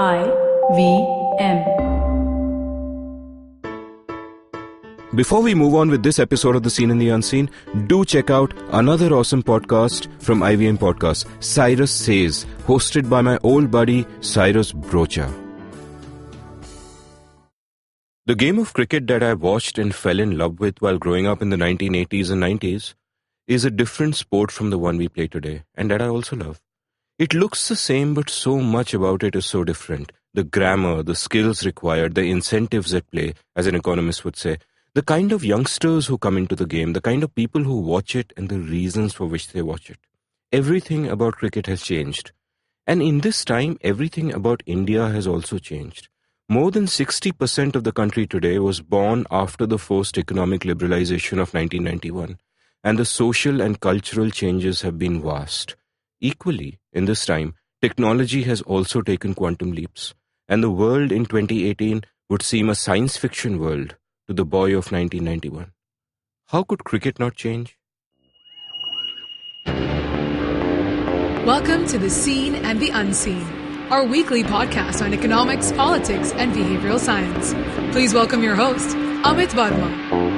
IVM. Before we move on with this episode of The Seen and the Unseen, do check out another awesome podcast from IVM Podcast, Cyrus Says, hosted by my old buddy Cyrus Brocha. The game of cricket that I watched and fell in love with while growing up in the 1980s and 90s is a different sport from the one we play today, and that I also love. It looks the same, but so much about it is so different. The grammar, the skills required, the incentives at play, as an economist would say, the kind of youngsters who come into the game, the kind of people who watch it, and the reasons for which they watch it. Everything about cricket has changed. And in this time, everything about India has also changed. More than 60% of the country today was born after the forced economic liberalization of 1991. And the social and cultural changes have been vast. Equally, in this time, technology has also taken quantum leaps, and the world in 2018 would seem a science fiction world to the boy of 1991. How could cricket not change? Welcome to The Seen and the Unseen, our weekly podcast on economics, politics, and behavioral science. Please welcome your host, Amit Varma.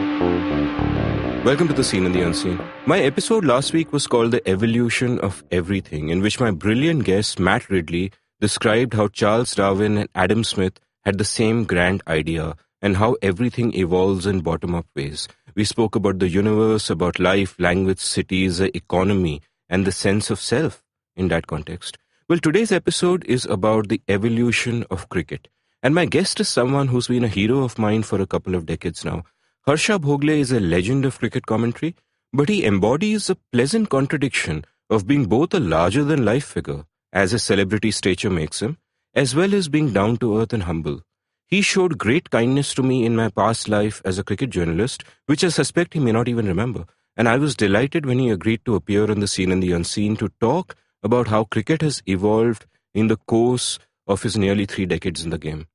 Welcome to The Seen and the Unseen. My episode last week was called The Evolution of Everything, in which my brilliant guest, Matt Ridley, described how Charles Darwin and Adam Smith had the same grand idea and how everything evolves in bottom-up ways. We spoke about the universe, about life, language, cities, the economy, and the sense of self in that context. Well, today's episode is about the evolution of cricket. And my guest is someone who's been a hero of mine for a couple of decades now. Harsha Bhogle is a legend of cricket commentary, but he embodies a pleasant contradiction of being both a larger-than-life figure, as his celebrity stature makes him, as well as being down-to-earth and humble. He showed great kindness to me in my past life as a cricket journalist, which I suspect he may not even remember, and I was delighted when he agreed to appear on The Seen and the Unseen to talk about how cricket has evolved in the course of his nearly 3 decades in the game.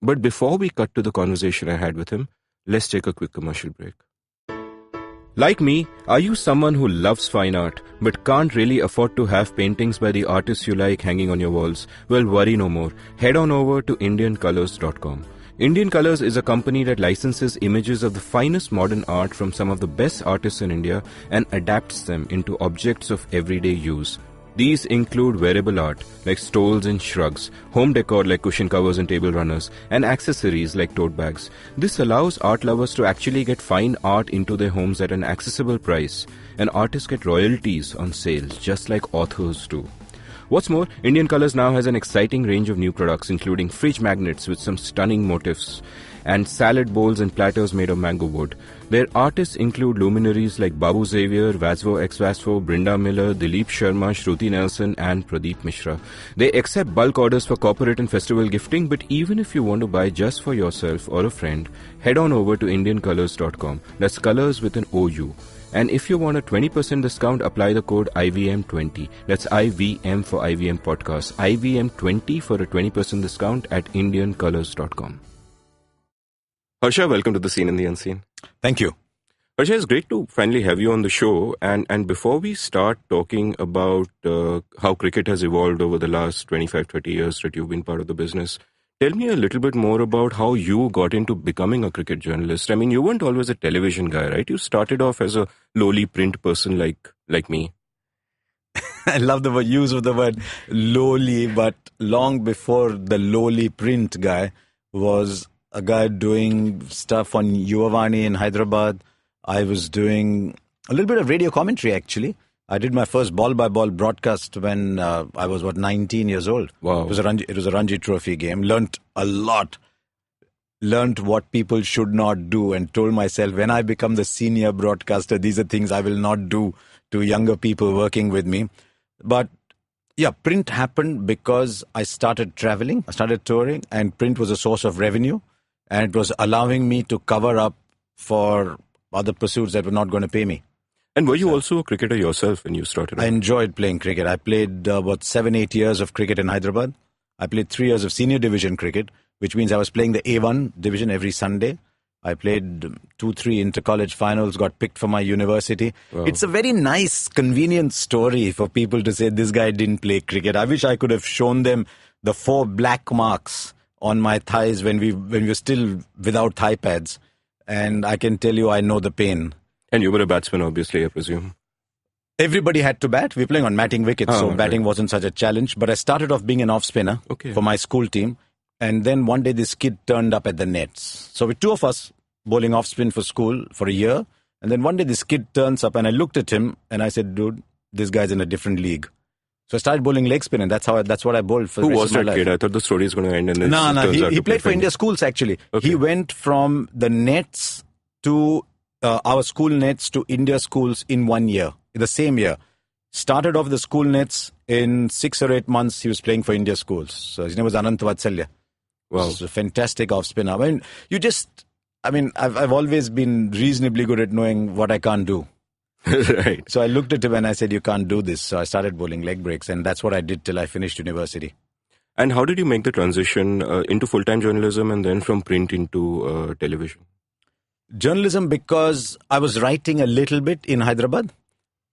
But before we cut to the conversation I had with him, let's take a quick commercial break. Like me, are you someone who loves fine art but can't really afford to have paintings by the artists you like hanging on your walls? Well, worry no more. Head on over to IndianColors.com. Indian Colors is a company that licenses images of the finest modern art from some of the best artists in India and adapts them into objects of everyday use. These include wearable art like stoles and shrugs, home decor like cushion covers and table runners, and accessories like tote bags. This allows art lovers to actually get fine art into their homes at an accessible price, and artists get royalties on sales just like authors do. What's more, Indian Colors now has an exciting range of new products, including fridge magnets with some stunning motifs and salad bowls and platters made of mango wood. Their artists include luminaries like Babu Xavier, Vasvo X Vasvo, Brinda Miller, Dilip Sharma, Shruti Nelson, and Pradeep Mishra. They accept bulk orders for corporate and festival gifting, but even if you want to buy just for yourself or a friend, head on over to IndianColors.com. That's colors with an OU. And if you want a 20% discount, apply the code IVM20. That's IVM for IVM Podcast. IVM20 for a 20% discount at IndianColors.com. Harsha, welcome to The Seen and the Unseen. Thank you. Harsha, it's great to finally have you on the show. And before we start talking about how cricket has evolved over the last 25, 30 years that you've been part of the business, tell me a little bit more about how you got into becoming a cricket journalist. I mean, you weren't always a television guy, right? You started off as a lowly print person like me. I love the use of the word lowly, but long before the lowly print guy was a guy doing stuff on Yuvavani in Hyderabad. I was doing a little bit of radio commentary, actually. I did my first ball-by-ball broadcast when I was, 19 years old. Wow. It was a Ranji Trophy game. Learnt a lot. Learnt what people should not do and told myself, when I become the senior broadcaster, these are things I will not do to younger people working with me. But yeah, print happened because I started traveling, I started touring, and print was a source of revenue. And it was allowing me to cover up for other pursuits that were not going to pay me. And were you also a cricketer yourself when you started? I enjoyed playing cricket. I played 7-8 years of cricket in Hyderabad. I played 3 years of senior division cricket, which means I was playing the A1 division every Sunday. I played 2-3 inter-college finals, got picked for my university. Wow. It's a very nice, convenient story for people to say, this guy didn't play cricket. I wish I could have shown them the 4 black marks on my thighs when we were still without thigh pads. And I can tell you, I know the pain. And you were a batsman, obviously, I presume. Everybody had to bat. We were playing on matting wickets, so batting wasn't such a challenge. But I started off being an off-spinner for my school team. And then one day this kid turned up at the nets. So with 2 of us bowling off-spin for school for a year. And then one day this kid turns up and I looked at him and I said, dude, this guy's in a different league. So I started bowling leg spin and that's what I bowled for the rest of my life. Who was that kid? I thought the story is going to end in this. No. He played for India schools actually. Okay. He went from the nets to our school nets to India schools in 1 year. The same year. Started off the school nets in 6 or 8 months. He was playing for India schools. So his name was Anant Vatsalya. Wow. He's a fantastic off spinner. I've always been reasonably good at knowing what I can't do. Right. So I looked at him and I said, you can't do this. So I started bowling leg breaks and that's what I did till I finished university. And how did you make the transition into full-time journalism and then from print into television? Journalism because I was writing a little bit in Hyderabad.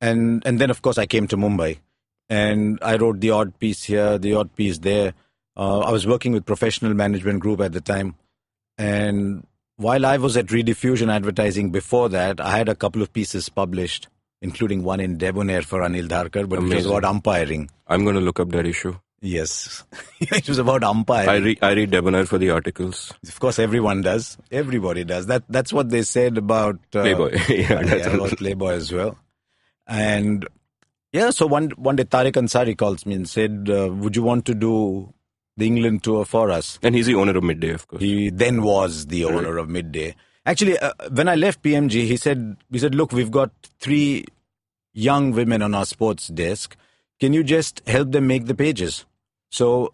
And then, of course, I came to Mumbai. And I wrote the odd piece here, the odd piece there. I was working with Professional Management Group at the time. And while I was at Rediffusion Advertising before that, I had a couple of pieces published, including one in Debonair for Anil Dharkar, but it was about umpiring. I'm going to look up that issue. Yes. It was about umpiring. I read Debonair for the articles. Of course, everyone does. Everybody does. That's what they said about Playboy. About Playboy as well. And so one day Tariq Ansari calls me and said, would you want to do the England tour for us? And he's the owner of Midday, of course. He then was the owner of Midday. Actually, when I left PMG, he said, look, we've got 3 young women on our sports desk. Can you just help them make the pages? So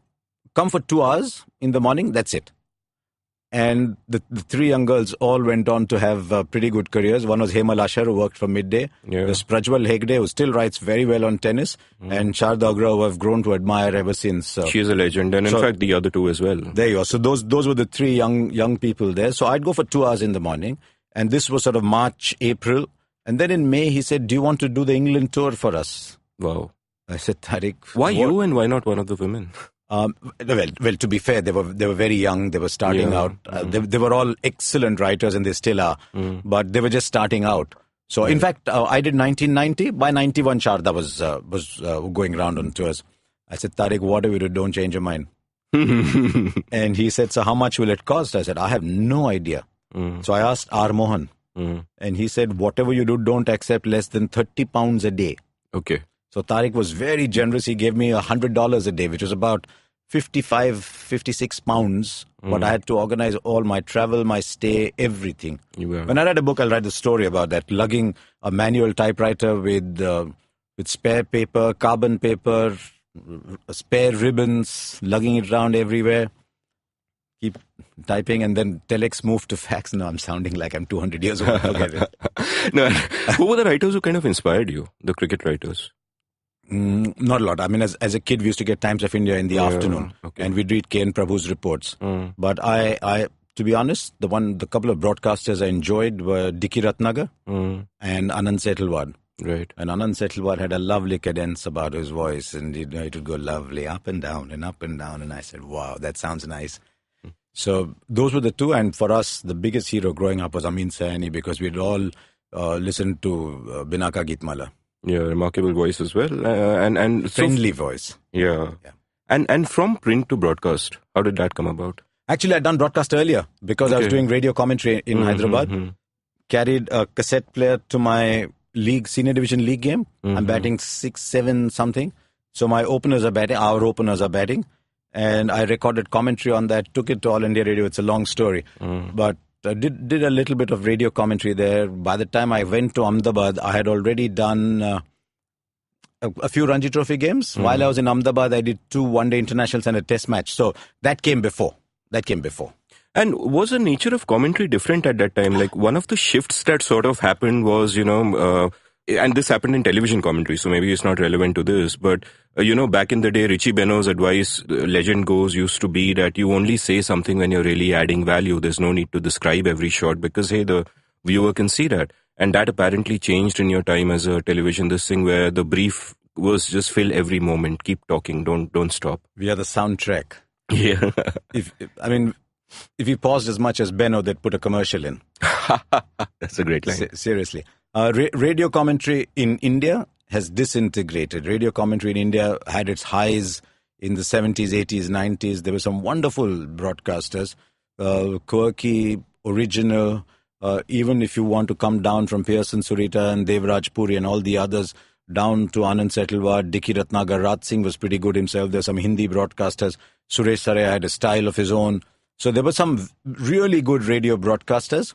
come for 2 hours in the morning, that's it. And the 3 young girls all went on to have pretty good careers. One was Hema Lashar, who worked for Midday. Yeah. There's Prajwal Hegde, who still writes very well on tennis. And Sharda Agra, who I've grown to admire ever since. She's a legend. And in fact, the other 2 as well. There you go. So those were the 3 young people there. So I'd go for 2 hours in the morning. And this was sort of March, April. And then in May, he said, do you want to do the England tour for us? Wow. I said, Tariq. Why you and why not one of the women? Well, to be fair, they were very young. They were starting out. They were all excellent writers, and they still are. But they were just starting out. So, in fact, I did 1990. By 91, Sharda was going around on tours. I said, Tariq, whatever you do, don't change your mind. And he said, so how much will it cost? I said, I have no idea. So I asked R. Mohan. And he said, whatever you do, don't accept less than £30 a day. Okay. So Tariq was very generous. He gave me $100 a day, which was about 56 pounds. But I had to organize all my travel, my stay, everything. When I write a book, I'll write the story about that. Lugging a manual typewriter with spare paper, carbon paper, spare ribbons, lugging it around everywhere. Keep typing and then telex move to fax. No, I'm sounding like I'm 200 years old. Forget it. No, who were the writers who kind of inspired you? The cricket writers? Not a lot. I mean, as a kid, we used to get Times of India in the afternoon, and we'd read K.N. Prabhu's reports. But I, to be honest, the couple of broadcasters I enjoyed were Dickie Ratnagar and Anand Setalwad. Right. And Anand Setalwad had a lovely cadence about his voice, and it would go lovely up and down and up and down. And I said, wow, that sounds nice. So those were the 2. And for us, the biggest hero growing up was Amin Sayani, because we'd all listened to Binaka Gitmala. Yeah, remarkable voice as well. And friendly voice. Yeah. And from print to broadcast, how did that come about? Actually, I'd done broadcast earlier because I was doing radio commentary in Hyderabad. Carried a cassette player to my senior division league game. I'm batting 6, 7 something. So our openers are batting. And I recorded commentary on that, took it to All India Radio. It's a long story. But I did a little bit of radio commentary there. By the time I went to Ahmedabad, I had already done a few Ranji Trophy games. While I was in Ahmedabad, I did 2 one-day internationals and a test match. So that came before. And was the nature of commentary different at that time? Like one of the shifts that sort of happened was, and this happened in television commentary, so maybe it's not relevant to this, but, back in the day, Richie Benaud's advice, legend goes, used to be that you only say something when you're really adding value. There's no need to describe every shot because, hey, the viewer can see that. And that apparently changed in your time as a television, this thing where the brief was just fill every moment, keep talking, don't stop. We are the soundtrack. Yeah. If we paused as much as Benno, they'd put a commercial in. That's a great line. Seriously. Radio commentary in India has disintegrated. Radio commentary in India had its highs in the 70s, 80s, 90s. There were some wonderful broadcasters, quirky, original. Even if you want to come down from Pearson Surita and Devraj Puri and all the others, down to Anand Setalwad, Dikki Ratnagar, Raj Singh was pretty good himself. There's some Hindi broadcasters. Suresh Saray had a style of his own. So there were some really good radio broadcasters,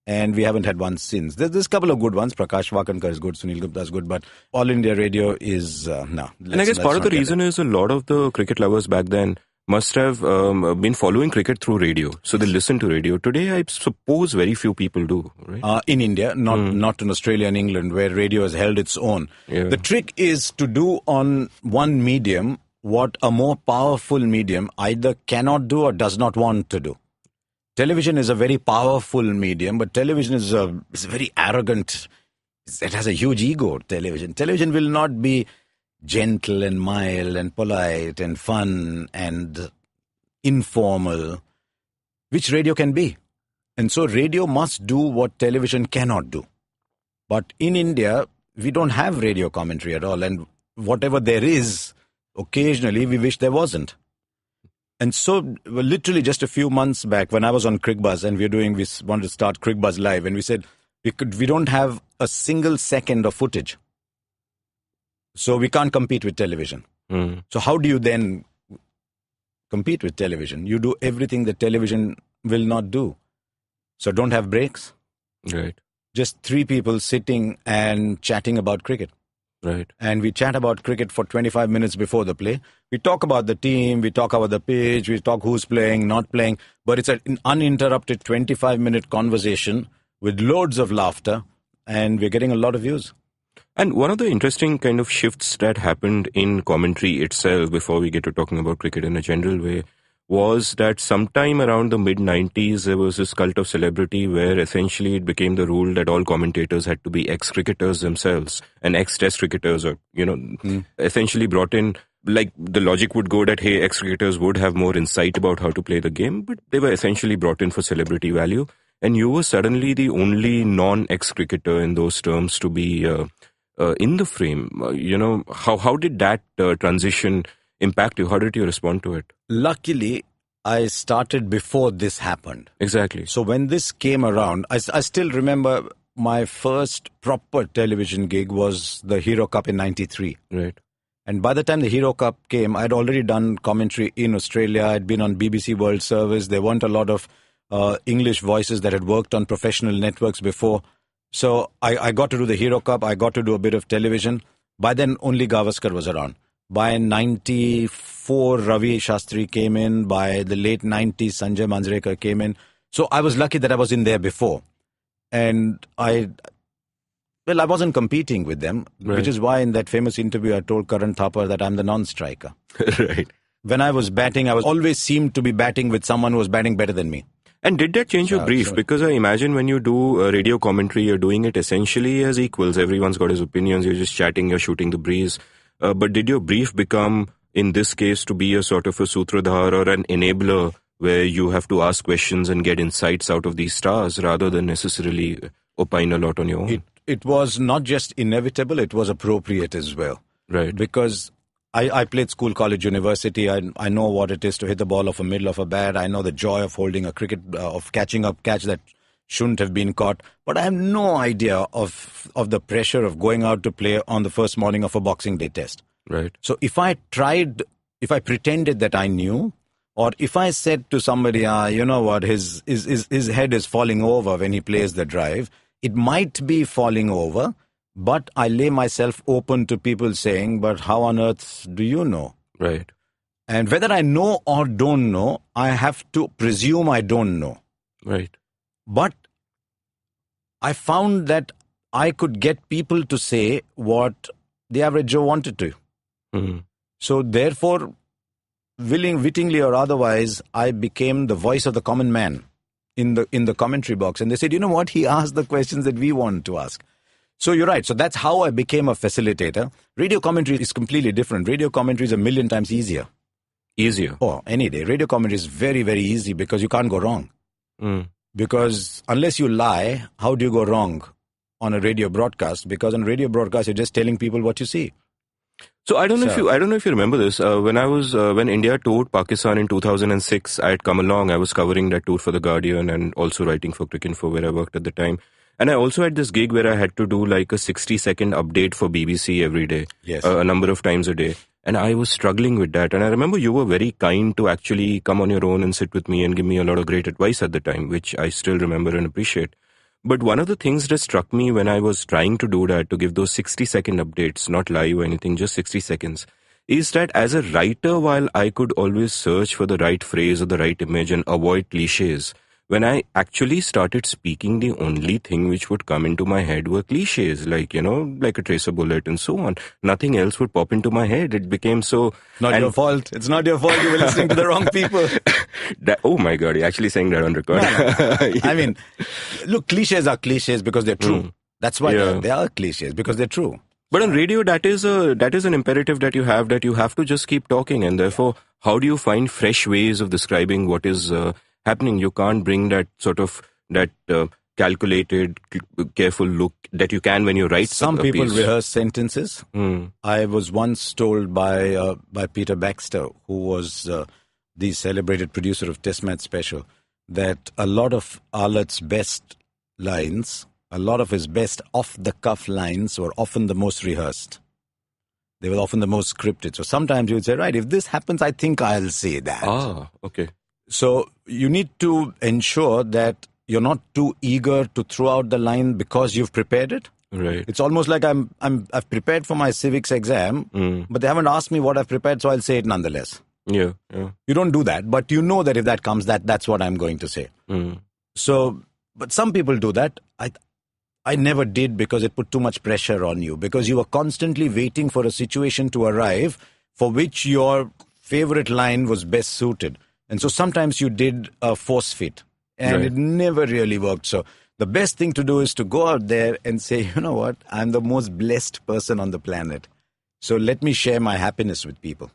and we haven't had one since. There's a couple of good ones. Prakash Vakankar is good, Sunil Gupta is good, but All India Radio is, no. And I guess part of the reason is a lot of the cricket lovers back then must have been following cricket through radio. So they listen to radio. Today, I suppose very few people do, right? In India, not in Australia and England, where radio has held its own. Yeah. The trick is to do on one medium what a more powerful medium either cannot do or does not want to do. Television is a very powerful medium, but television is very arrogant. It has a huge ego, television. Television will not be gentle and mild and polite and fun and informal, which radio can be. And so radio must do what television cannot do. But in India, we don't have radio commentary at all. And whatever there is, occasionally we wish there wasn't. And so literally just a few months back when I was on CricBuzz and we wanted to start CricBuzz Live, and we said we don't have a single second of footage. So we can't compete with television. So how do you then compete with television? You do everything that television will not do. So don't have breaks. Right. Just three people sitting and chatting about cricket. Right. And we chat about cricket for 25 minutes before the play. We talk about the team, we talk about the pitch, we talk who's playing, not playing. But it's an uninterrupted 25-minute conversation with loads of laughter, and we're getting a lot of views. And one of the interesting kind of shifts that happened in commentary itself, before we get to talking about cricket in a general way, was that sometime around the mid-90s, there was this cult of celebrity where essentially it became the rule that all commentators had to be ex-cricketers themselves and ex-test cricketers, or, essentially brought in, like the logic would go that, hey, ex-cricketers would have more insight about how to play the game, but they were essentially brought in for celebrity value. And you were suddenly the only non-ex-cricketer in those terms to be in the frame. How did that transition impact you? How did you respond to it? Luckily, I started before this happened. Exactly. So when this came around, I still remember my first proper television gig was the Hero Cup in 93. Right. And by the time the Hero Cup came, I'd already done commentary in Australia. I'd been on BBC World Service. There weren't a lot of English voices that had worked on professional networks before. So I got to do the Hero Cup. I got to do a bit of television. By then, only Gavaskar was around. By 94, Ravi Shastri came in. By the late 90s, Sanjay Manjrekar came in. So I was lucky that I was in there before. And I wasn't competing with them, right, which is why in that famous interview I told Karan Thapar that I'm the non-striker. Right. When I was batting, I was always seemed to be batting with someone who was batting better than me. And did that change your brief? Sure. Because I imagine when you do radio commentary, you're doing it essentially as equals. Everyone's got his opinions. You're just chatting. You're shooting the breeze. But did your brief become, in this case, to be a sort of a sutradhar or an enabler where you have to ask questions and get insights out of these stars rather than necessarily opine a lot on your own? It was not just inevitable, it was appropriate as well. Right. Because I played school, college, university. I know what it is to hit the ball off the middle of a bat. I know the joy of holding a cricket, of catching a catch that shouldn't have been caught. But I have no idea of the pressure of going out to play on the first morning of a Boxing Day test. Right. So if I pretended that I knew, or if I said to somebody, you know what, his head is falling over when he plays the drive, it might be falling over, but I lay myself open to people saying, but how on earth do you know? Right. And whether I know or don't know, I have to presume I don't know. Right. But I found that I could get people to say what the average Joe wanted to. Mm-hmm. So therefore, wittingly or otherwise, I became the voice of the common man in the commentary box. And they said, you know what? He asked the questions that we want to ask. So you're right. So that's how I became a facilitator. Radio commentary is completely different. Radio commentary is a million times easier. Easier? Oh, any day. Radio commentary is very, very easy because you can't go wrong. Because unless you lie, how do you go wrong on a radio broadcast? Because on a radio broadcast, you're just telling people what you see. So I don't know if you remember this. When India toured Pakistan in 2006, I had come along. I was covering that tour for The Guardian and also writing for Cricinfo where I worked at the time. And I also had this gig where I had to do like a 60-second update for BBC every day, a number of times a day. And I was struggling with that. And I remember you were very kind to actually come on your own and sit with me and give me a lot of great advice at the time, which I still remember and appreciate. But one of the things that struck me when I was trying to do that, to give those 60-second updates, not live or anything, just 60 seconds, is that as a writer, while I could always search for the right phrase or the right image and avoid cliches, when I actually started speaking, the only thing which would come into my head were cliches, like a tracer bullet and so on. Nothing else would pop into my head. It became so... Your fault. It's not your fault. You were listening to the wrong people. Oh my God, you're actually saying that on record. No. Yeah. I mean, look, cliches are cliches because they're true. That's why they are cliches, because they're true. But on radio, that is an imperative that you have to just keep talking. And therefore, how do you find fresh ways of describing what is... happening? You can't bring that sort of calculated, careful look that you can when you write. Some people rehearse sentences. I was once told by Peter Baxter, who was the celebrated producer of Test Match Special, that a lot of Arlot's best lines, a lot of his best off-the-cuff lines were often the most rehearsed. They were often the most scripted. So sometimes you would say, right, if this happens, I think I'll say that. Ah, okay. So you need to ensure that you're not too eager to throw out the line because you've prepared it. Right. It's almost like I've prepared for my civics exam, but they haven't asked me what I've prepared, so I'll say it nonetheless. Yeah. You don't do that, but you know that if that comes, that's what I'm going to say. So, but some people do that. I never did, because it put too much pressure on you, because you were constantly waiting for a situation to arrive for which your favorite line was best suited. And so sometimes you did a force fit, and it never really worked. So the best thing to do is to go out there and say, you know what, I'm the most blessed person on the planet. So let me share my happiness with people.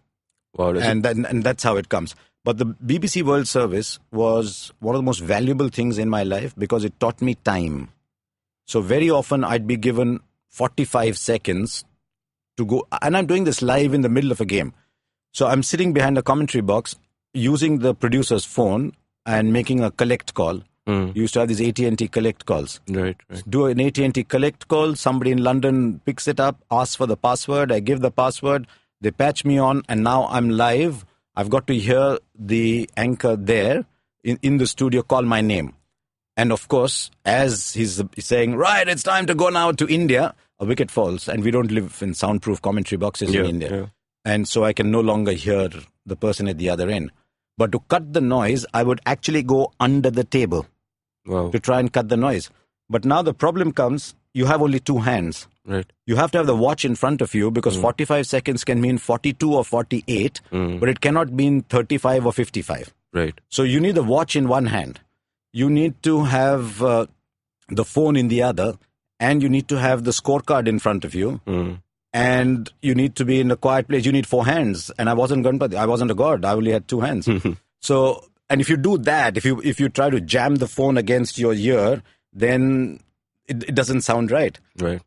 Wow, and that's how it comes. But the BBC World Service was one of the most valuable things in my life because it taught me time. So very often I'd be given 45 seconds to go, and I'm doing this live in the middle of a game. So I'm sitting behind a commentary box, using the producer's phone and making a collect call. You used to have these AT&T collect calls. Right. Do an AT&T collect call. Somebody in London picks it up, asks for the password. I give the password. They patch me on, and now I'm live. I've got to hear the anchor there in the studio call my name. And of course, as he's saying, right, it's time to go now to India, a wicket falls, and we don't live in soundproof commentary boxes in India. Yeah. And so I can no longer hear the person at the other end. But to cut the noise, I would actually go under the table to try and cut the noise. But now the problem comes, you have only two hands. Right. You have to have the watch in front of you, because 45 seconds can mean 42 or 48, but it cannot mean 35 or 55. Right. So you need the watch in one hand. You need to have the phone in the other, and you need to have the scorecard in front of you. And you need to be in a quiet place. You need four hands. And I wasn't Ganpati. I wasn't a god. I only had two hands. So, and if you do that, if you try to jam the phone against your ear, then it doesn't sound right. Right.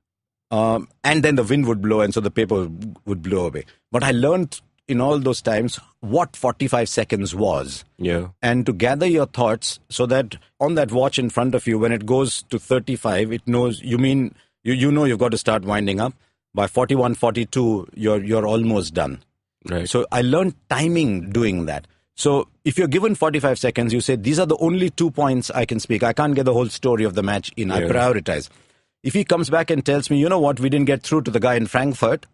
And then the wind would blow, and so the paper would blow away. But I learned in all those times what 45 seconds was. Yeah. And to gather your thoughts so that on that watch in front of you, when it goes to 35, it knows, you know you've got to start winding up. By 41, 42, you're almost done. Right. So I learned timing doing that. So if you're given 45 seconds, you say, these are the only 2 points I can speak. I can't get the whole story of the match in. I prioritize. If he comes back and tells me, you know what, we didn't get through to the guy in Frankfurt,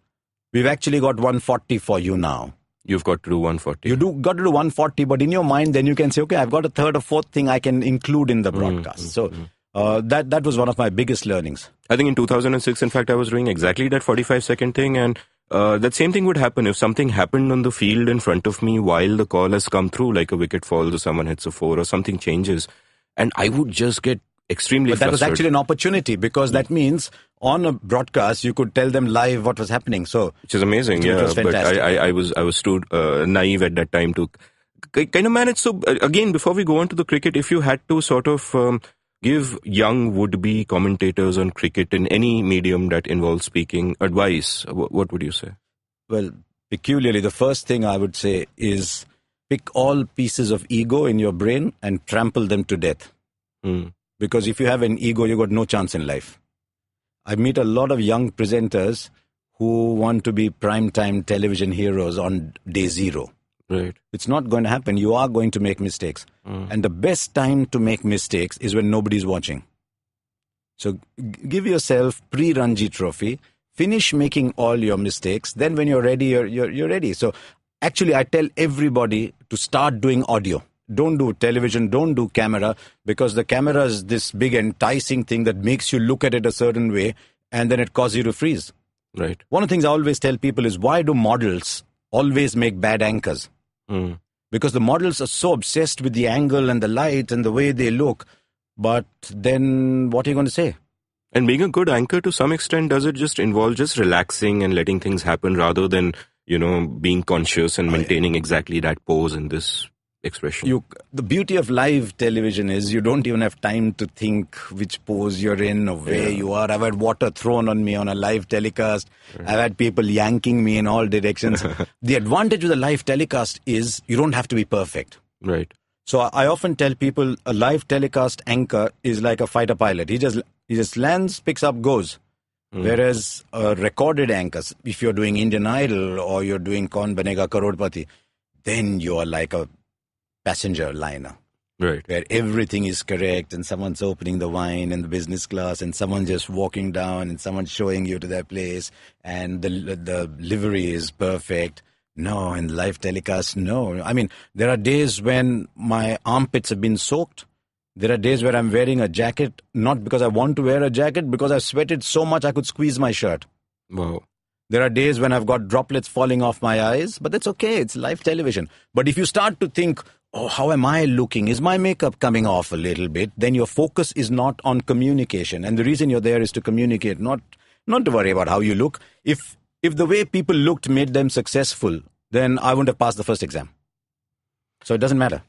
we've actually got 140 for you now. You've got to do 140. Got to do 140, but in your mind, then you can say, okay, I've got a third or fourth thing I can include in the broadcast. That was one of my biggest learnings. I think in 2006, in fact, I was doing exactly that 45-second thing, and that same thing would happen if something happened on the field in front of me while the call has come through, like a wicket falls or someone hits a four or something changes, and I would just get extremely But that was flustered. actually an opportunity, because that means on a broadcast you could tell them live what was happening. So Which is amazing, it was yeah. But fantastic. I was too naive at that time to kind of manage. So again, before we go on to the cricket, if you had to sort of give young would-be commentators on cricket in any medium that involves speaking advice, what would you say? Well, peculiarly, the first thing I would say is pick all pieces of ego in your brain and trample them to death. Because if you have an ego, you got no chance in life. I meet a lot of young presenters who want to be primetime television heroes on day zero. Right. It's not going to happen. You are going to make mistakes. And the best time to make mistakes is when nobody's watching. So give yourself pre-Ranji Trophy, finish making all your mistakes. Then when you're ready, you're ready. So actually, I tell everybody to start doing audio. Don't do television, don't do camera, because the camera is this big enticing thing that makes you look at it a certain way, and then it causes you to freeze. Right. One of the things I always tell people is, why do models always make bad anchors? Because the models are so obsessed with the angle and the light and the way they look. But then what are you going to say? And being a good anchor to some extent, does it just involve just relaxing and letting things happen rather than, being conscious and maintaining exactly that pose and this expression? The beauty of live television is you don't even have time to think which pose you're in or where you are. I've had water thrown on me on a live telecast. I've had people yanking me in all directions. The advantage of the live telecast is you don't have to be perfect. Right. So I often tell people a live telecast anchor is like a fighter pilot. He just lands, picks up, goes. Whereas a recorded anchor, if you're doing Indian Idol or you're doing Kaun Banega Karodpati, then you're like a passenger liner. Right. Where everything is correct and someone's opening the wine in the business class and someone's just walking down and someone's showing you to their place and the livery is perfect. No, in live telecast, no. I mean, there are days when my armpits have been soaked. There are days where I'm wearing a jacket, not because I want to wear a jacket, because I've sweated so much I could squeeze my shirt. Wow. There are days when I've got droplets falling off my eyes, but that's okay. It's live television. But if you start to think, oh, how am I looking? Is my makeup coming off a little bit? Then your focus is not on communication. And the reason you're there is to communicate, not to worry about how you look. If the way people looked made them successful, then I wouldn't have passed the first exam. So it doesn't matter.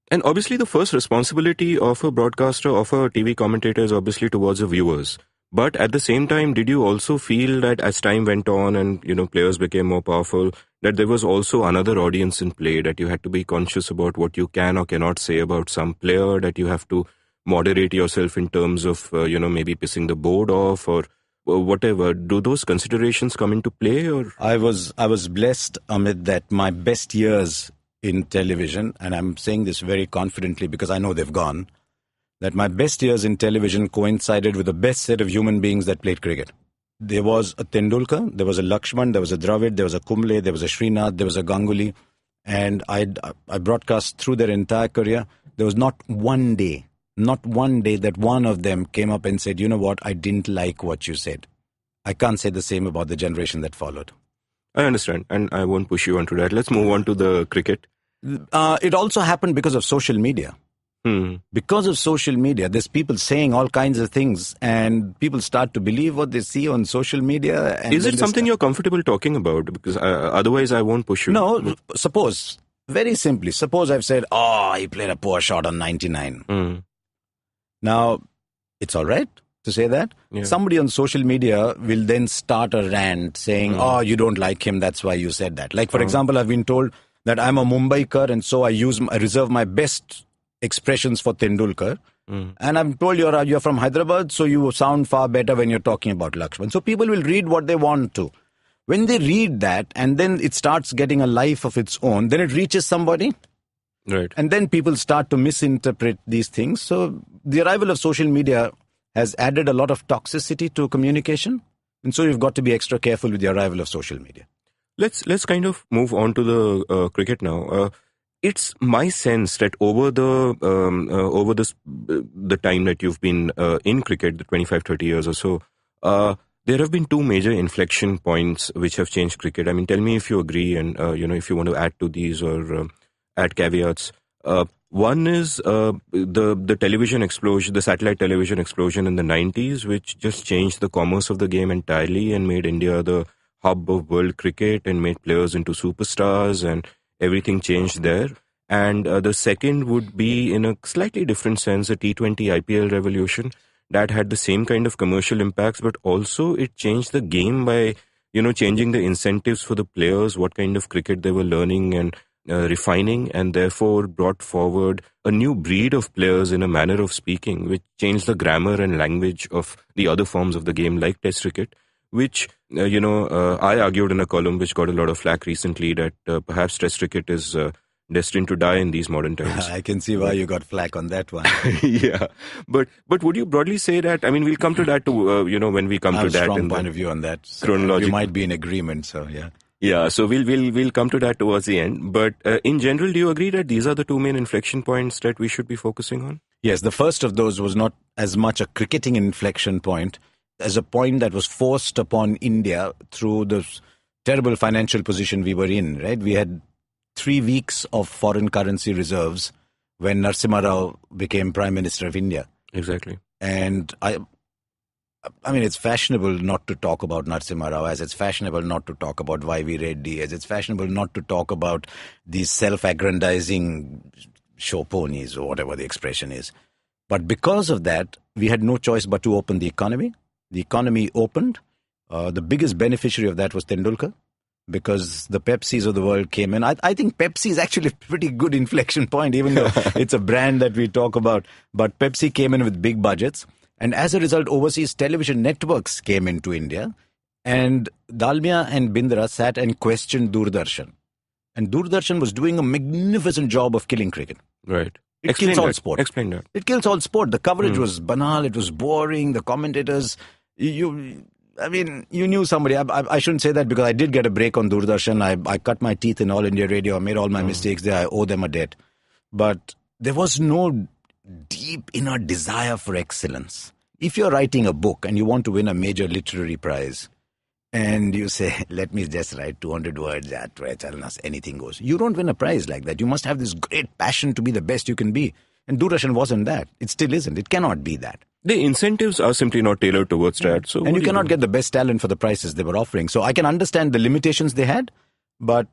And obviously the first responsibility of a broadcaster, of a TV commentator is obviously towards the viewers. But at the same time, did you also feel that as time went on and, players became more powerful, that there was also another audience in play, that you had to be conscious about what you can or cannot say about some player, that you have to moderate yourself in terms of, maybe pissing the board off or whatever? Do those considerations come into play? Or I was blessed, Amit, that my best years in television, and I'm saying this very confidently because I know they've gone, that my best years in television coincided with the best set of human beings that played cricket. There was a Tendulkar, there was a Lakshman, there was a Dravid, there was a Kumble, there was a Srinath, there was a Ganguly, and I broadcast through their entire career. There was not one day that one of them came up and said, you know what, I didn't like what you said. I can't say the same about the generation that followed. I understand, and I won't push you onto that. Let's move on to the cricket. It also happened because of social media. Because of social media, there's people saying all kinds of things and people start to believe what they see on social media. And is it something you're comfortable talking about? Because otherwise I won't push you. No, very simply, suppose I've said, he played a poor shot on 99. Now, it's all right to say that. Yeah. Somebody on social media will then start a rant saying, you don't like him, that's why you said that. Like, for example, I've been told that I'm a Mumbaikar and so I reserve my best expressions for Tendulkar. And I'm told you're from Hyderabad, so you sound far better when you're talking about Lakshman. So people will read what they want to. When they read that and then it starts getting a life of its own, then it reaches somebody. Right. And then people start to misinterpret these things. So the arrival of social media has added a lot of toxicity to communication. And so you've got to be extra careful with the arrival of social media. Let's kind of move on to the cricket now. It's my sense that over the time that you've been in cricket, the 25-30 years or so, there have been two major inflection points which have changed cricket. I mean, tell me if you agree and if you want to add to these or add caveats. One is the television explosion, the satellite television explosion in the 90s, which just changed the commerce of the game entirely and made India the hub of world cricket and made players into superstars, and everything changed there. And the second would be, in a slightly different sense, a T20 IPL revolution that had the same kind of commercial impacts, but also it changed the game by, changing the incentives for the players, what kind of cricket they were learning and refining, and therefore brought forward a new breed of players in a manner of speaking, which changed the grammar and language of the other forms of the game, like Test cricket, which, I argued in a column which got a lot of flack recently that perhaps Test cricket is destined to die in these modern times. I can see why you got flack on that one. Yeah, but would you broadly say that? I mean, we'll come to that when we come to that. I have a strong point of view on that. So you might be in agreement. So yeah. Yeah, so we'll come to that towards the end. But in general, do you agree that these are the two main inflection points that we should be focusing on? Yes, the first of those was not as much a cricketing inflection point as a point that was forced upon India through the terrible financial position we were in, right? We had 3 weeks of foreign currency reserves when Narasimha Rao became Prime Minister of India. Exactly. And I mean, it's fashionable not to talk about Narasimha Rao, as it's fashionable not to talk about Y.V. Reddy, as it's fashionable not to talk about these self-aggrandizing show ponies, or whatever the expression is. But because of that, we had no choice but to open the economy. The economy opened. The biggest beneficiary of that was Tendulkar, because the Pepsis of the world came in. I think Pepsi is actually a pretty good inflection point, even though it's a brand that we talk about. But Pepsi came in with big budgets. And as a result, overseas television networks came into India, and Dalmia and Bindra sat and questioned Doordarshan. And Doordarshan was doing a magnificent job of killing cricket. Right. It kills all sport. Explain that. It kills all sport. The coverage was banal. It was boring. The commentators, you knew somebody. I shouldn't say that, because I did get a break on Doordarshan. I cut my teeth in All India Radio. I made all my mistakes there. I owe them a debt. But there was no deep inner desire for excellence. If you're writing a book and you want to win a major literary prize, and you say, let me just write 200 words at anything goes, you don't win a prize like that. You must have this great passion to be the best you can be. And Doordarshan wasn't that. It still isn't. It cannot be that. The incentives are simply not tailored towards that. So and you cannot get the best talent for the prices they were offering. So I can understand the limitations they had, but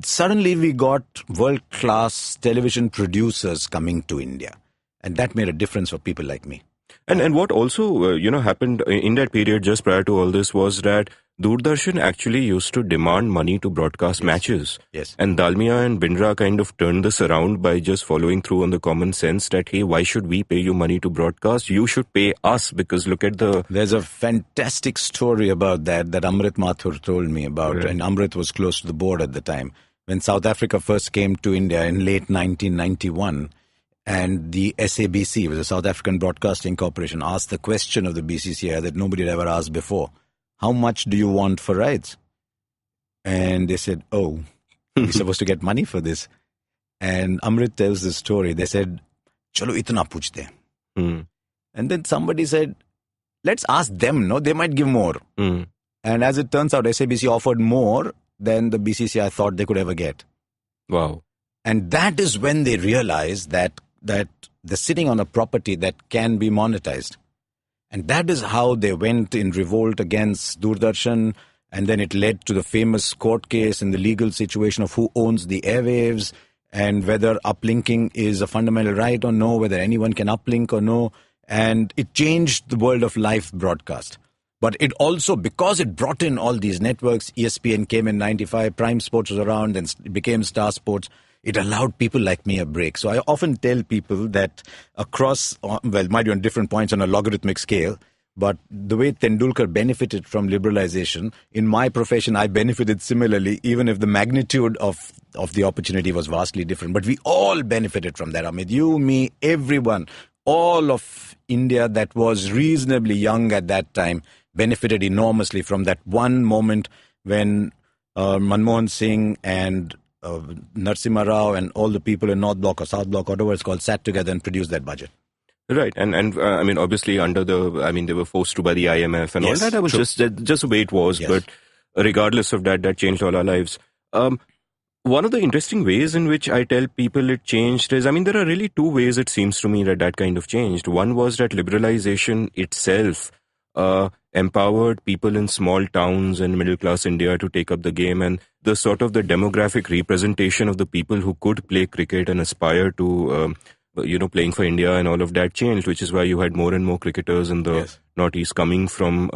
suddenly we got world-class television producers coming to India. And that made a difference for people like me. And what also, happened in that period just prior to all this was that Doordarshan actually used to demand money to broadcast matches. Yes. And Dalmia and Bindra kind of turned this around by just following through on the common sense that, hey, why should we pay you money to broadcast? You should pay us, because look at the... There's a fantastic story about that Amrit Mathur told me about. Right. And Amrit was close to the board at the time. When South Africa first came to India in late 1991... and the SABC, the South African Broadcasting Corporation, asked the question of the BCCI that nobody had ever asked before. How much do you want for rights? And they said, we're supposed to get money for this. And Amrit tells the story. They said, chalo itna puchte. And then somebody said, let's ask them, no? They might give more. And as it turns out, SABC offered more than the BCCI thought they could ever get. Wow. And that is when they realized that they're sitting on a property that can be monetized. And that is how they went in revolt against Doordarshan. And then it led to the famous court case and the legal situation of who owns the airwaves and whether uplinking is a fundamental right or no, whether anyone can uplink or no. And it changed the world of live broadcast. But it also, because it brought in all these networks, ESPN came in 95, Prime Sports was around, then it became Star Sports. It allowed people like me a break. So I often tell people that across, it might be on different points on a logarithmic scale, but the way Tendulkar benefited from liberalization, in my profession, I benefited similarly, even if the magnitude of the opportunity was vastly different. But we all benefited from that, Amit. You, me, everyone, all of India that was reasonably young at that time benefited enormously from that one moment when Manmohan Singh and Narasimha Rao and all the people in North Block or South Block, whatever it's called, sat together and produced that budget. Right, and I mean, obviously they were forced to by the IMF and all that. That was just the way it was. Yes. But regardless of that, that changed all our lives. One of the interesting ways in which I tell people it changed is, I mean, there are really two ways it seems to me that that kind of changed. One was that liberalization itself empowered people in small towns and middle class India to take up the game, and the sort of the demographic representation of the people who could play cricket and aspire to, playing for India and all of that changed, which is why you had more and more cricketers in the Northeast coming from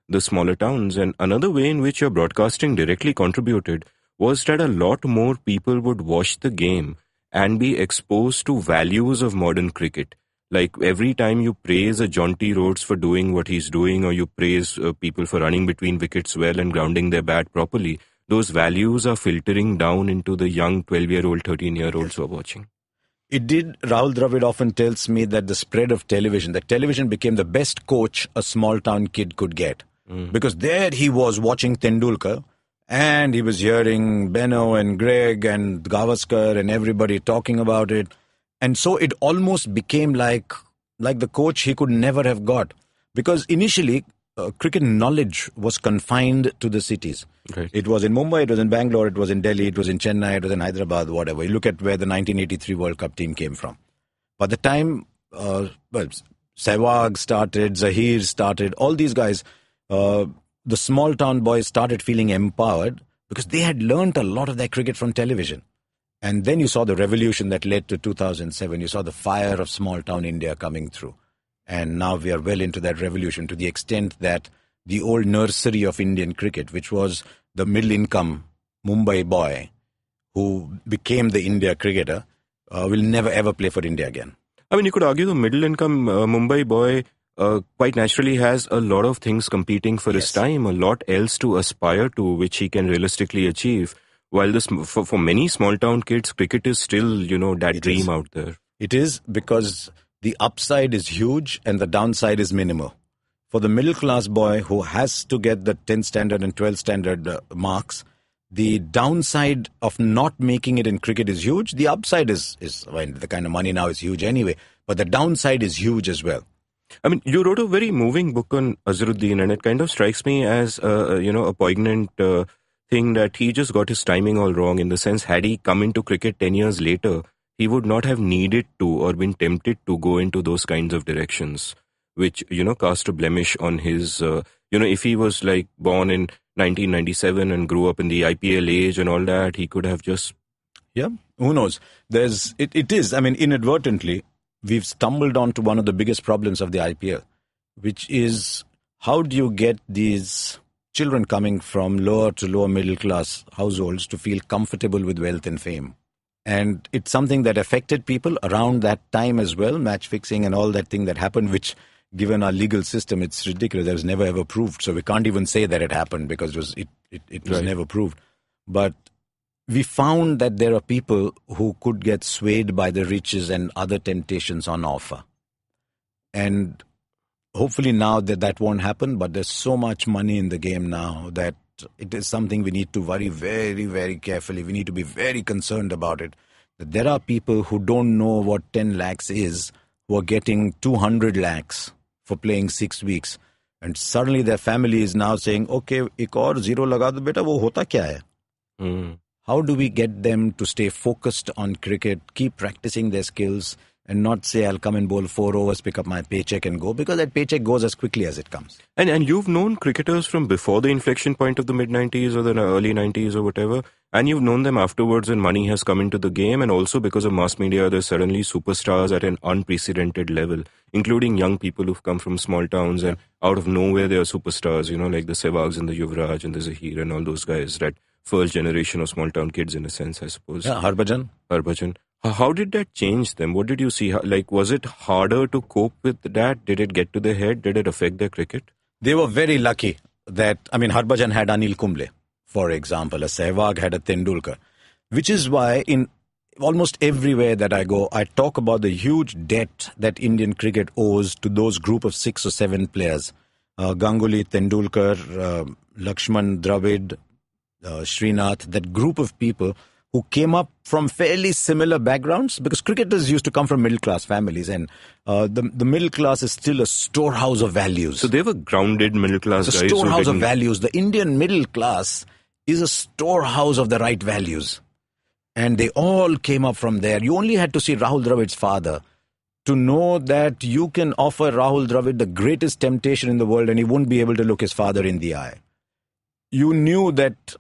the smaller towns. And another way in which your broadcasting directly contributed was that a lot more people would watch the game and be exposed to values of modern cricket. Like every time you praise a Jonty Rhodes for doing what he's doing, or you praise people for running between wickets well and grounding their bat properly, those values are filtering down into the young 12-year-old, 13-year-olds who are watching. It did. Rahul Dravid often tells me that the spread of television, that television became the best coach a small town kid could get. Because there he was watching Tendulkar, and he was hearing Benno and Greg and Gavaskar and everybody talking about it. And so it almost became like the coach he could never have got. Because initially, cricket knowledge was confined to the cities. Right. It was in Mumbai, it was in Bangalore, it was in Delhi, it was in Chennai, it was in Hyderabad, whatever. You look at where the 1983 World Cup team came from. By the time Sehwag started, Zahir started, all these guys, the small town boys started feeling empowered because they had learnt a lot of their cricket from television. And then you saw the revolution that led to 2007. You saw the fire of small town India coming through. And now we are well into that revolution, to the extent that the old nursery of Indian cricket, which was the middle income Mumbai boy who became the India cricketer, will never ever play for India again. I mean, you could argue the middle income Mumbai boy quite naturally has a lot of things competing for his time, a lot else to aspire to, which he can realistically achieve. While this, for many small town kids, cricket is still, that dream out there. It is, because the upside is huge and the downside is minimal. For the middle class boy who has to get the 10th standard and 12th standard marks, the downside of not making it in cricket is huge. The upside is the kind of money now is huge anyway, but the downside is huge as well. I mean, you wrote a very moving book on Azharuddin, and it kind of strikes me as, a poignant thing that he just got his timing all wrong, in the sense, had he come into cricket 10 years later, he would not have needed to or been tempted to go into those kinds of directions, which, cast a blemish on his, if he was like born in 1997 and grew up in the IPL age and all that, he could have just... Yeah, who knows? It is, I mean, inadvertently, we've stumbled onto one of the biggest problems of the IPL, which is, how do you get these children coming from lower to lower middle class households to feel comfortable with wealth and fame? And it's something that affected people around that time as well, match fixing and all that thing that happened, which, given our legal system, it's ridiculous. It was never ever proved. So we can't even say that it happened, because it was never proved. But we found that there are people who could get swayed by the riches and other temptations on offer. And hopefully now that won't happen, but there's so much money in the game now that it is something we need to worry very, very carefully. We need to be very concerned about it. That there are people who don't know what 10 lakhs is, who are getting 200 lakhs for playing 6 weeks. And suddenly their family is now saying, okay, ek aur zero laga do beta, wo hota kya hai? How do we get them to stay focused on cricket, keep practicing their skills, and not say, I'll come and bowl 4 overs, pick up my paycheck and go, because that paycheck goes as quickly as it comes. And you've known cricketers from before the inflection point of the mid-90s or the early 90s or whatever, and you've known them afterwards when money has come into the game, and also because of mass media, there's suddenly superstars at an unprecedented level, including young people who've come from small towns, and out of nowhere they are superstars, like the Sehwags and the Yuvraj and the Zahir and all those guys, that first generation of small town kids in a sense, I suppose. Yeah, Harbhajan. How did that change them? What did you see? Was it harder to cope with that? Did it get to their head? Did it affect their cricket? They were very lucky that, Harbhajan had Anil Kumble, for example. A Sehwag had a Tendulkar. Which is why in almost everywhere that I go, I talk about the huge debt that Indian cricket owes to those group of 6 or 7 players. Ganguly, Tendulkar, Lakshman, Dravid, Srinath, that group of people who came up from fairly similar backgrounds, because cricketers used to come from middle-class families, and the middle class is still a storehouse of values. So they were grounded middle-class guys. The storehouse of values. The Indian middle class is a storehouse of the right values. And they all came up from there. You only had to see Rahul Dravid's father to know that you can offer Rahul Dravid the greatest temptation in the world and he won't be able to look his father in the eye. You knew that,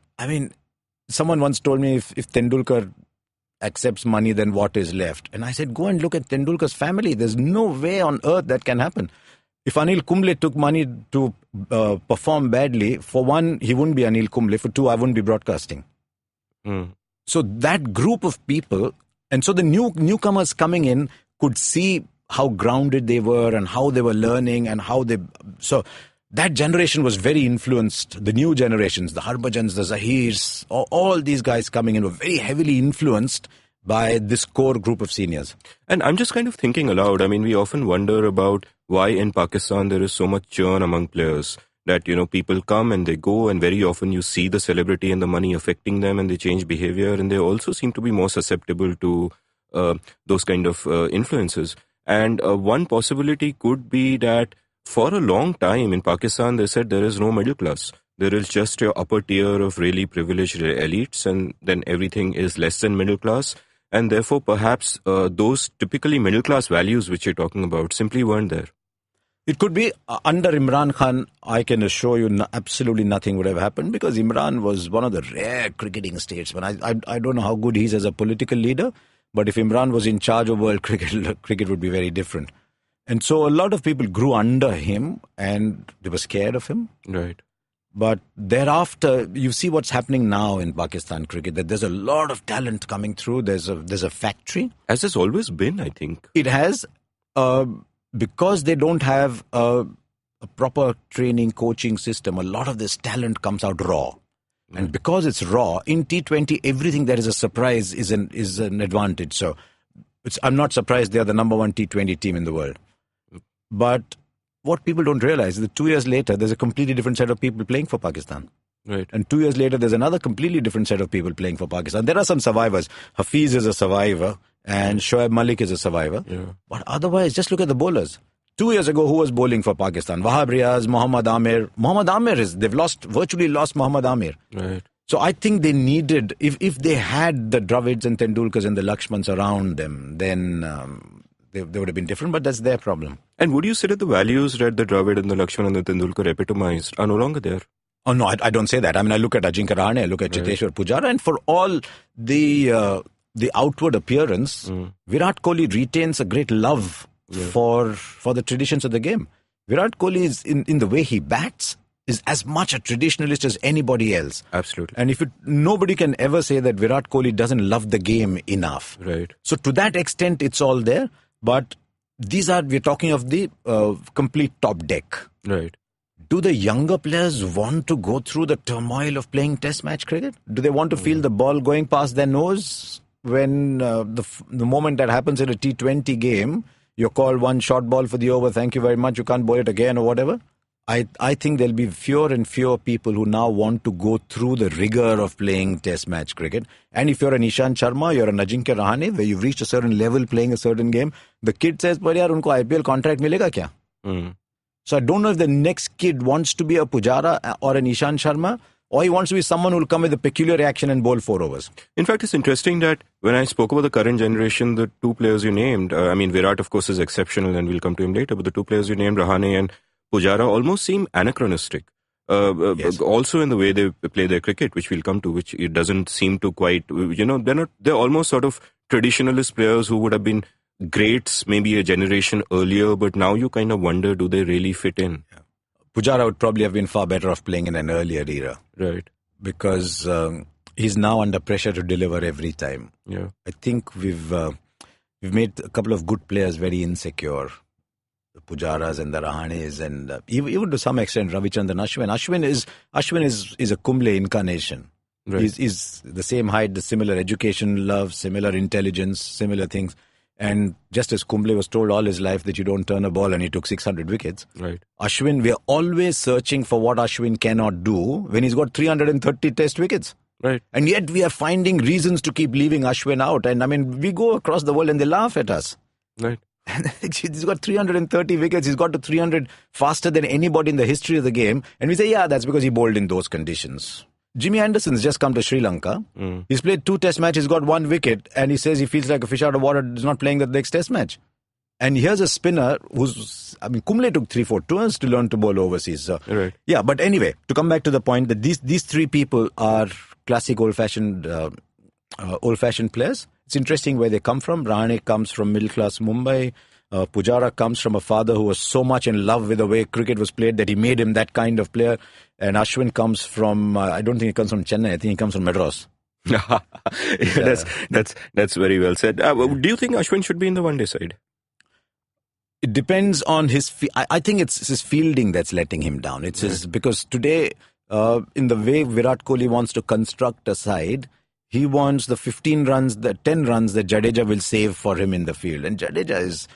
someone once told me if Tendulkar accepts money, then what is left? And I said, go and look at Tendulkar's family. There's no way on earth that can happen. If Anil Kumble took money to perform badly, for one, he wouldn't be Anil Kumble. For two, I wouldn't be broadcasting. So that group of people, and so the newcomers coming in could see how grounded they were and how they were learning and so that generation was very influenced. The new generations, the Harbhajans, the Zahirs, all these guys coming in were very heavily influenced by this core group of seniors. And I'm just kind of thinking aloud. We often wonder about why in Pakistan there is so much churn among players. That, people come and they go, and very often you see the celebrity and the money affecting them and they change behavior, and they also seem to be more susceptible to those kind of influences. And one possibility could be that for a long time in Pakistan, they said there is no middle class. There is just your upper tier of really privileged elites, and then everything is less than middle class. And therefore, perhaps those typically middle class values which you're talking about simply weren't there. It could be under Imran Khan. I can assure you absolutely nothing would have happened, because Imran was one of the rare cricketing statesmen. I don't know how good he is as a political leader, but if Imran was in charge of world cricket, cricket would be very different. And so a lot of people grew under him and they were scared of him. Right. But thereafter, you see what's happening now in Pakistan cricket, that there's a lot of talent coming through. There's a factory. As has always been, I think. It has, because they don't have a proper training, coaching system, a lot of this talent comes out raw. And because it's raw, in T20, everything that is a surprise is an advantage. So I'm not surprised they are the number one T20 team in the world. But what people don't realize is that 2 years later, there's a completely different set of people playing for Pakistan. Right. And 2 years later, there's another completely different set of people playing for Pakistan. There are some survivors. Hafiz is a survivor and Shoaib Malik is a survivor. Yeah. But otherwise, just look at the bowlers. 2 years ago, who was bowling for Pakistan? Wahab Riaz, Mohammad Amir. Mohammad Amir they've virtually lost Mohammad Amir. Right. So I think they needed, if they had the Dravids and Tendulkars and the Lakshmans around them, then they would have been different, but that's their problem. And would you say that the values that the Dravid and the Lakshman and the Tendulkar epitomized are no longer there? Oh, no, I don't say that. I look at Ajinkya Rahane, I look at Chiteshwar Pujara, and for all the outward appearance, Virat Kohli retains a great love for the traditions of the game. Virat Kohli is, in the way he bats, is as much a traditionalist as anybody else. Absolutely. And nobody can ever say that Virat Kohli doesn't love the game enough. Right. So to that extent, it's all there. But we're talking of the complete top deck. Right. Do the younger players want to go through the turmoil of playing test match cricket? Do they want to feel the ball going past their nose when the moment that happens in a T20 game, you're called one short ball for the over, thank you very much, you can't bowl it again or whatever? I think there'll be fewer and fewer people who now want to go through the rigor of playing test match cricket. And if you're an Ishant Sharma, you're an Ajinkya Rahane, where you've reached a certain level playing a certain game, the kid says, "Par yaar, unko IPL contract milega kya?" So I don't know if the next kid wants to be a Pujara or an Ishant Sharma, or he wants to be someone who will come with a peculiar reaction and bowl 4 overs. In fact, it's interesting that when I spoke about the current generation, the two players you named, Virat, of course, is exceptional and we'll come to him later, but the two players you named, Rahane and Pujara, almost seem anachronistic. Yes. Also in the way they play their cricket, which we'll come to, which it doesn't seem to quite, they're almost sort of traditionalist players who would have been greats maybe a generation earlier, but now you kind of wonder, do they really fit in? Yeah. Pujara would probably have been far better off playing in an earlier era. Right. Because he's now under pressure to deliver every time. Yeah. I think we've made a couple of good players very insecure. The Pujaras and the Rahanes, and even to some extent Ravichandran Ashwin. Ashwin is a Kumble incarnation. Right. He's the same height, the similar education, love, similar intelligence, similar things. And just as Kumble was told all his life that you don't turn a ball, and he took 600 wickets. Right. Ashwin, we're always searching for what Ashwin cannot do when he's got 330 test wickets. Right. And yet we are finding reasons to keep leaving Ashwin out. And we go across the world and they laugh at us. Right. He's got 330 wickets. He's got to 300 faster than anybody in the history of the game. And we say, yeah, that's because he bowled in those conditions. Jimmy Anderson's just come to Sri Lanka. He's played 2 test matches, got 1 wicket, and he says he feels like a fish out of water, is not playing the next test match. And here's a spinner Kumble took 3-4 tours to learn to bowl overseas. So, right. Yeah, but anyway, to come back to the point that these 3 people are classic old-fashioned players. It's interesting where they come from. Rahane comes from middle-class Mumbai. Pujara comes from a father who was so much in love with the way cricket was played that he made him that kind of player. And Ashwin comes from, I don't think he comes from Chennai, I think he comes from Madras. That's very well said. Do you think Ashwin should be in the one-day side? It depends on his... I think it's his fielding that's letting him down. It's his... Because today, in the way Virat Kohli wants to construct a side, he wants the 10 runs that Jadeja will save for him in the field. And Jadeja is...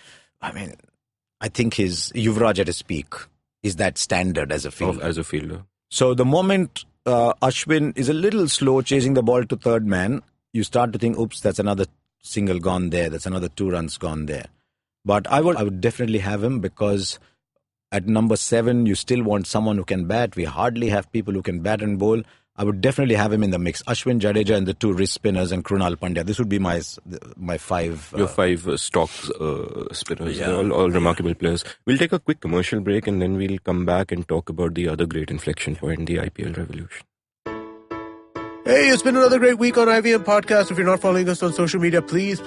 I think his Yuvraj at his peak is that standard as a fielder. So the moment Ashwin is a little slow chasing the ball to third man, you start to think, oops, that's another single gone there. That's another 2 runs gone there. But I would definitely have him because at number 7, you still want someone who can bat. We hardly have people who can bat and bowl. I would definitely have him in the mix. Ashwin, Jadeja and the 2 wrist spinners and Krunal Pandya. This would be my 5. Your 5 stock spinners. Yeah. All remarkable players. We'll take a quick commercial break and then we'll come back and talk about the other great inflection point, the IPL revolution. Hey, it's been another great week on IVM Podcast. If you're not following us on social media, please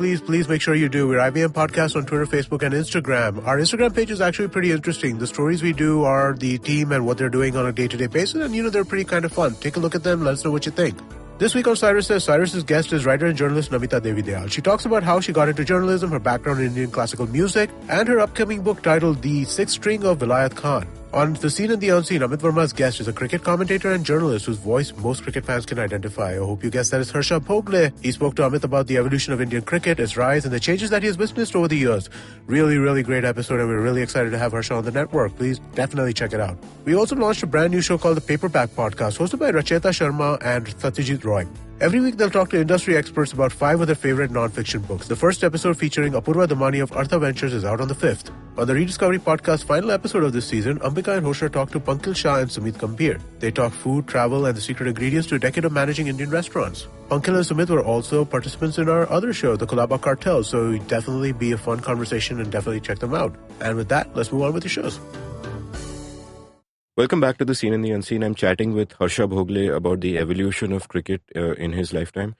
make sure you do. We're IVM Podcast on Twitter, Facebook, and Instagram. Our Instagram page is actually pretty interesting. The stories we do are the team and what they're doing on a day-to-day basis, and they're pretty kind of fun. Take a look at them. Let us know what you think. This week on Cyrus's guest is writer and journalist Namita Devidayal. She talks about how she got into journalism, her background in Indian classical music, and her upcoming book titled The Sixth String of Vilayat Khan. On The Scene and the Unseen, Amit Varma's guest is a cricket commentator and journalist whose voice most cricket fans can identify. I hope you guessed that it's Harsha Bhogle. He spoke to Amit about the evolution of Indian cricket, its rise, and the changes that he has witnessed over the years. Really, really great episode, and we're really excited to have Harsha on the network. Please definitely check it out. We also launched a brand new show called The Paperback Podcast, hosted by Racheta Sharma and Satyajit Roy. Every week they'll talk to industry experts about 5 of their favorite non-fiction books. The first episode featuring Apurva Damani of Artha Ventures is out on the 5th. On the Rediscovery Podcast final episode of this season, Ambika and Hoshar talk to Pankaj Shah and Sumit Gambhir. They talk food, travel, and the secret ingredients to a decade of managing Indian restaurants. Pankaj and Sumit were also participants in our other show, The Colaba Cartel, so it'd definitely be a fun conversation and definitely check them out. And with that, let's move on with the shows. Welcome back to The Scene and the Unseen. I'm chatting with Harsha Bhogle about the evolution of cricket in his lifetime.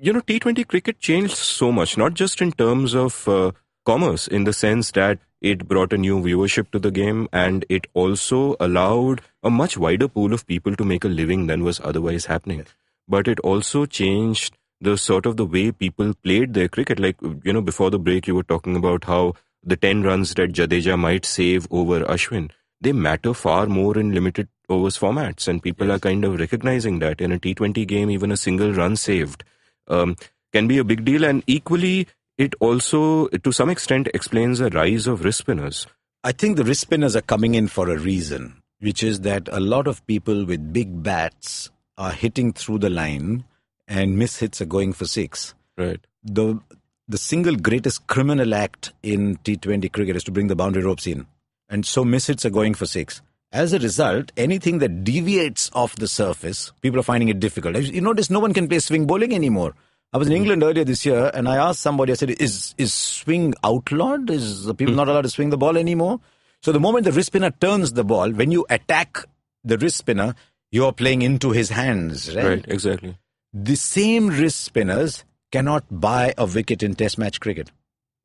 T20 cricket changed so much, not just in terms of commerce, in the sense that it brought a new viewership to the game and it also allowed a much wider pool of people to make a living than was otherwise happening. But it also changed the sort of the way people played their cricket. Like, before the break, you were talking about how the 10 runs that Jadeja might save over Ashwin, they matter far more in limited overs formats, and people are kind of recognizing that. In a T20 game, even a single run saved can be a big deal, and equally, it also, to some extent, explains the rise of wrist spinners. I think the wrist spinners are coming in for a reason, which is that a lot of people with big bats are hitting through the line and miss hits are going for 6. Right. The single greatest criminal act in T20 cricket is to bring the boundary ropes in. And so miss hits are going for 6. As a result, anything that deviates off the surface, people are finding it difficult. You notice no one can play swing bowling anymore. I was in England earlier this year and I asked somebody, I said, is swing outlawed? Is the people not allowed to swing the ball anymore? So the moment the wrist spinner turns the ball, when you attack the wrist spinner, you're playing into his hands, right? Right, exactly. The same wrist spinners cannot buy a wicket in Test match cricket.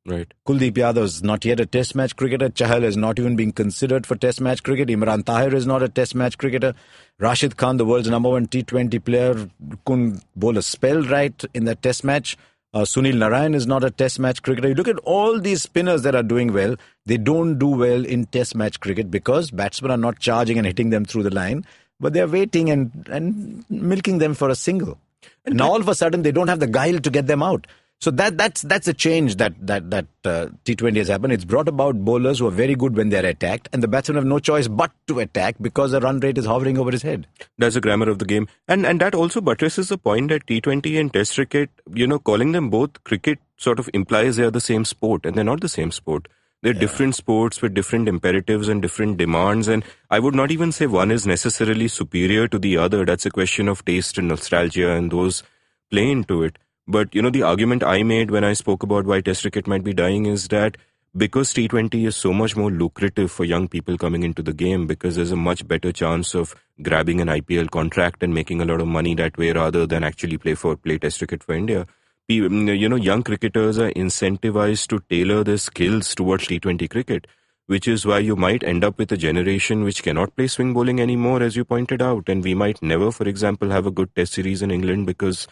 Right. Kuldeep Yadav is not yet a Test match cricketer. Chahal is not even being considered for Test match cricket. Imran Tahir is not a Test match cricketer. Rashid Khan, the world's number 1 T20 player, couldn't bowl a spell right in that Test match. Sunil Narayan is not a Test match cricketer. You look at all these spinners that are doing well. They don't do well in Test match cricket because batsmen are not charging and hitting them through the line, but they're waiting and milking them for a single. And now all of a sudden they don't have the guile to get them out. So that's a change that T20 has happened. It's brought about bowlers who are very good when they're attacked, and the batsmen have no choice but to attack because the run rate is hovering over his head. That's the grammar of the game. And that also buttresses the point that T20 and Test cricket, calling them both cricket sort of implies they are the same sport, and they're not the same sport. They're different sports with different imperatives and different demands. And I would not even say one is necessarily superior to the other. That's a question of taste and nostalgia, and those play into it. But, the argument I made when I spoke about why Test cricket might be dying is that because T20 is so much more lucrative for young people coming into the game, because there's a much better chance of grabbing an IPL contract and making a lot of money that way rather than actually play Test cricket for India. Young cricketers are incentivized to tailor their skills towards T20 cricket, which is why you might end up with a generation which cannot play swing bowling anymore, as you pointed out. And we might never, for example, have a good Test series in England because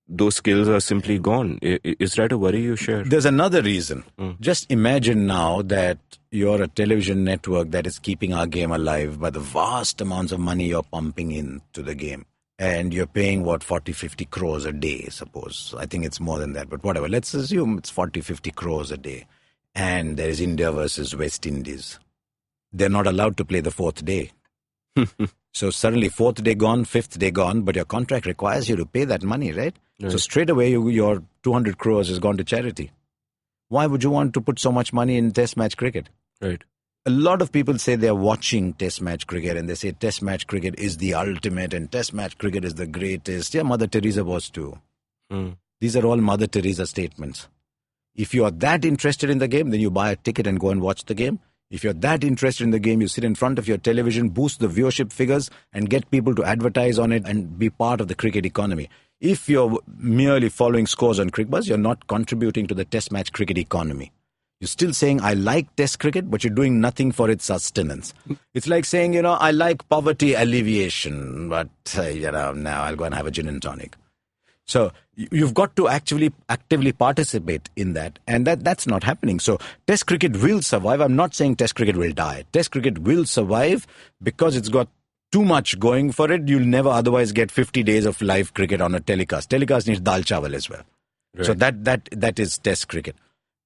those skills are simply gone. Is that a worry you share? There's another reason. Just imagine now that you're a television network that is keeping our game alive by the vast amounts of money you're pumping into the game. And you're paying, 40, 50 crores a day, suppose. I think it's more than that, but whatever. Let's assume it's 40, 50 crores a day. And there's India versus West Indies. They're not allowed to play the fourth day. So suddenly, fourth day gone, fifth day gone, but your contract requires you to pay that money, right? So straight away, your 200 crores has gone to charity. Why would you want to put so much money in Test match cricket? Right. A lot of people say they're watching Test match cricket and they say Test match cricket is the ultimate and Test match cricket is the greatest. Yeah, Mother Teresa was too. These are all Mother Teresa statements. If you are that interested in the game, then you buy a ticket and go and watch the game. If you're that interested in the game, you sit in front of your television, boost the viewership figures and get people to advertise on it and be part of the cricket economy. If you're merely following scores on CricBuzz, you're not contributing to the Test match cricket economy. You're still saying, I like Test cricket, but you're doing nothing for its sustenance. It's like saying, I like poverty alleviation, but, now I'll go and have a gin and tonic. So you've got to actually actively participate in that, and that's not happening. So Test cricket will survive. I'm not saying Test cricket will die. Test cricket will survive because it's got too much going for it. You'll never otherwise get 50 days of live cricket on a telecast. Telecast needs dal chawal as well. Right. So that is Test cricket.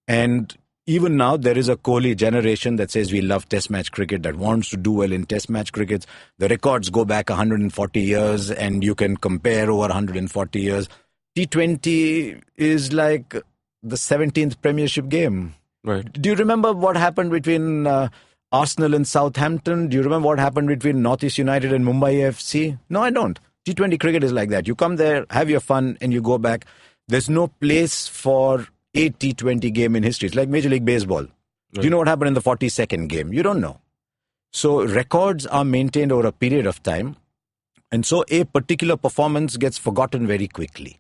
And even now, there is a Kohli generation that says we love Test match cricket, that wants to do well in Test match cricket. The records go back 140 years, and you can compare over 140 years. T20 is like the 17th Premiership game. Right. Do you remember what happened between Arsenal and Southampton? Do you remember what happened between Northeast United and Mumbai FC? No, I don't. T20 cricket is like that. You come there, have your fun, and you go back. There's no place for a T20 game in history. It's like Major League Baseball. Right. Do you know what happened in the 42nd game? You don't know. So records are maintained over a period of time. And so a particular performance gets forgotten very quickly.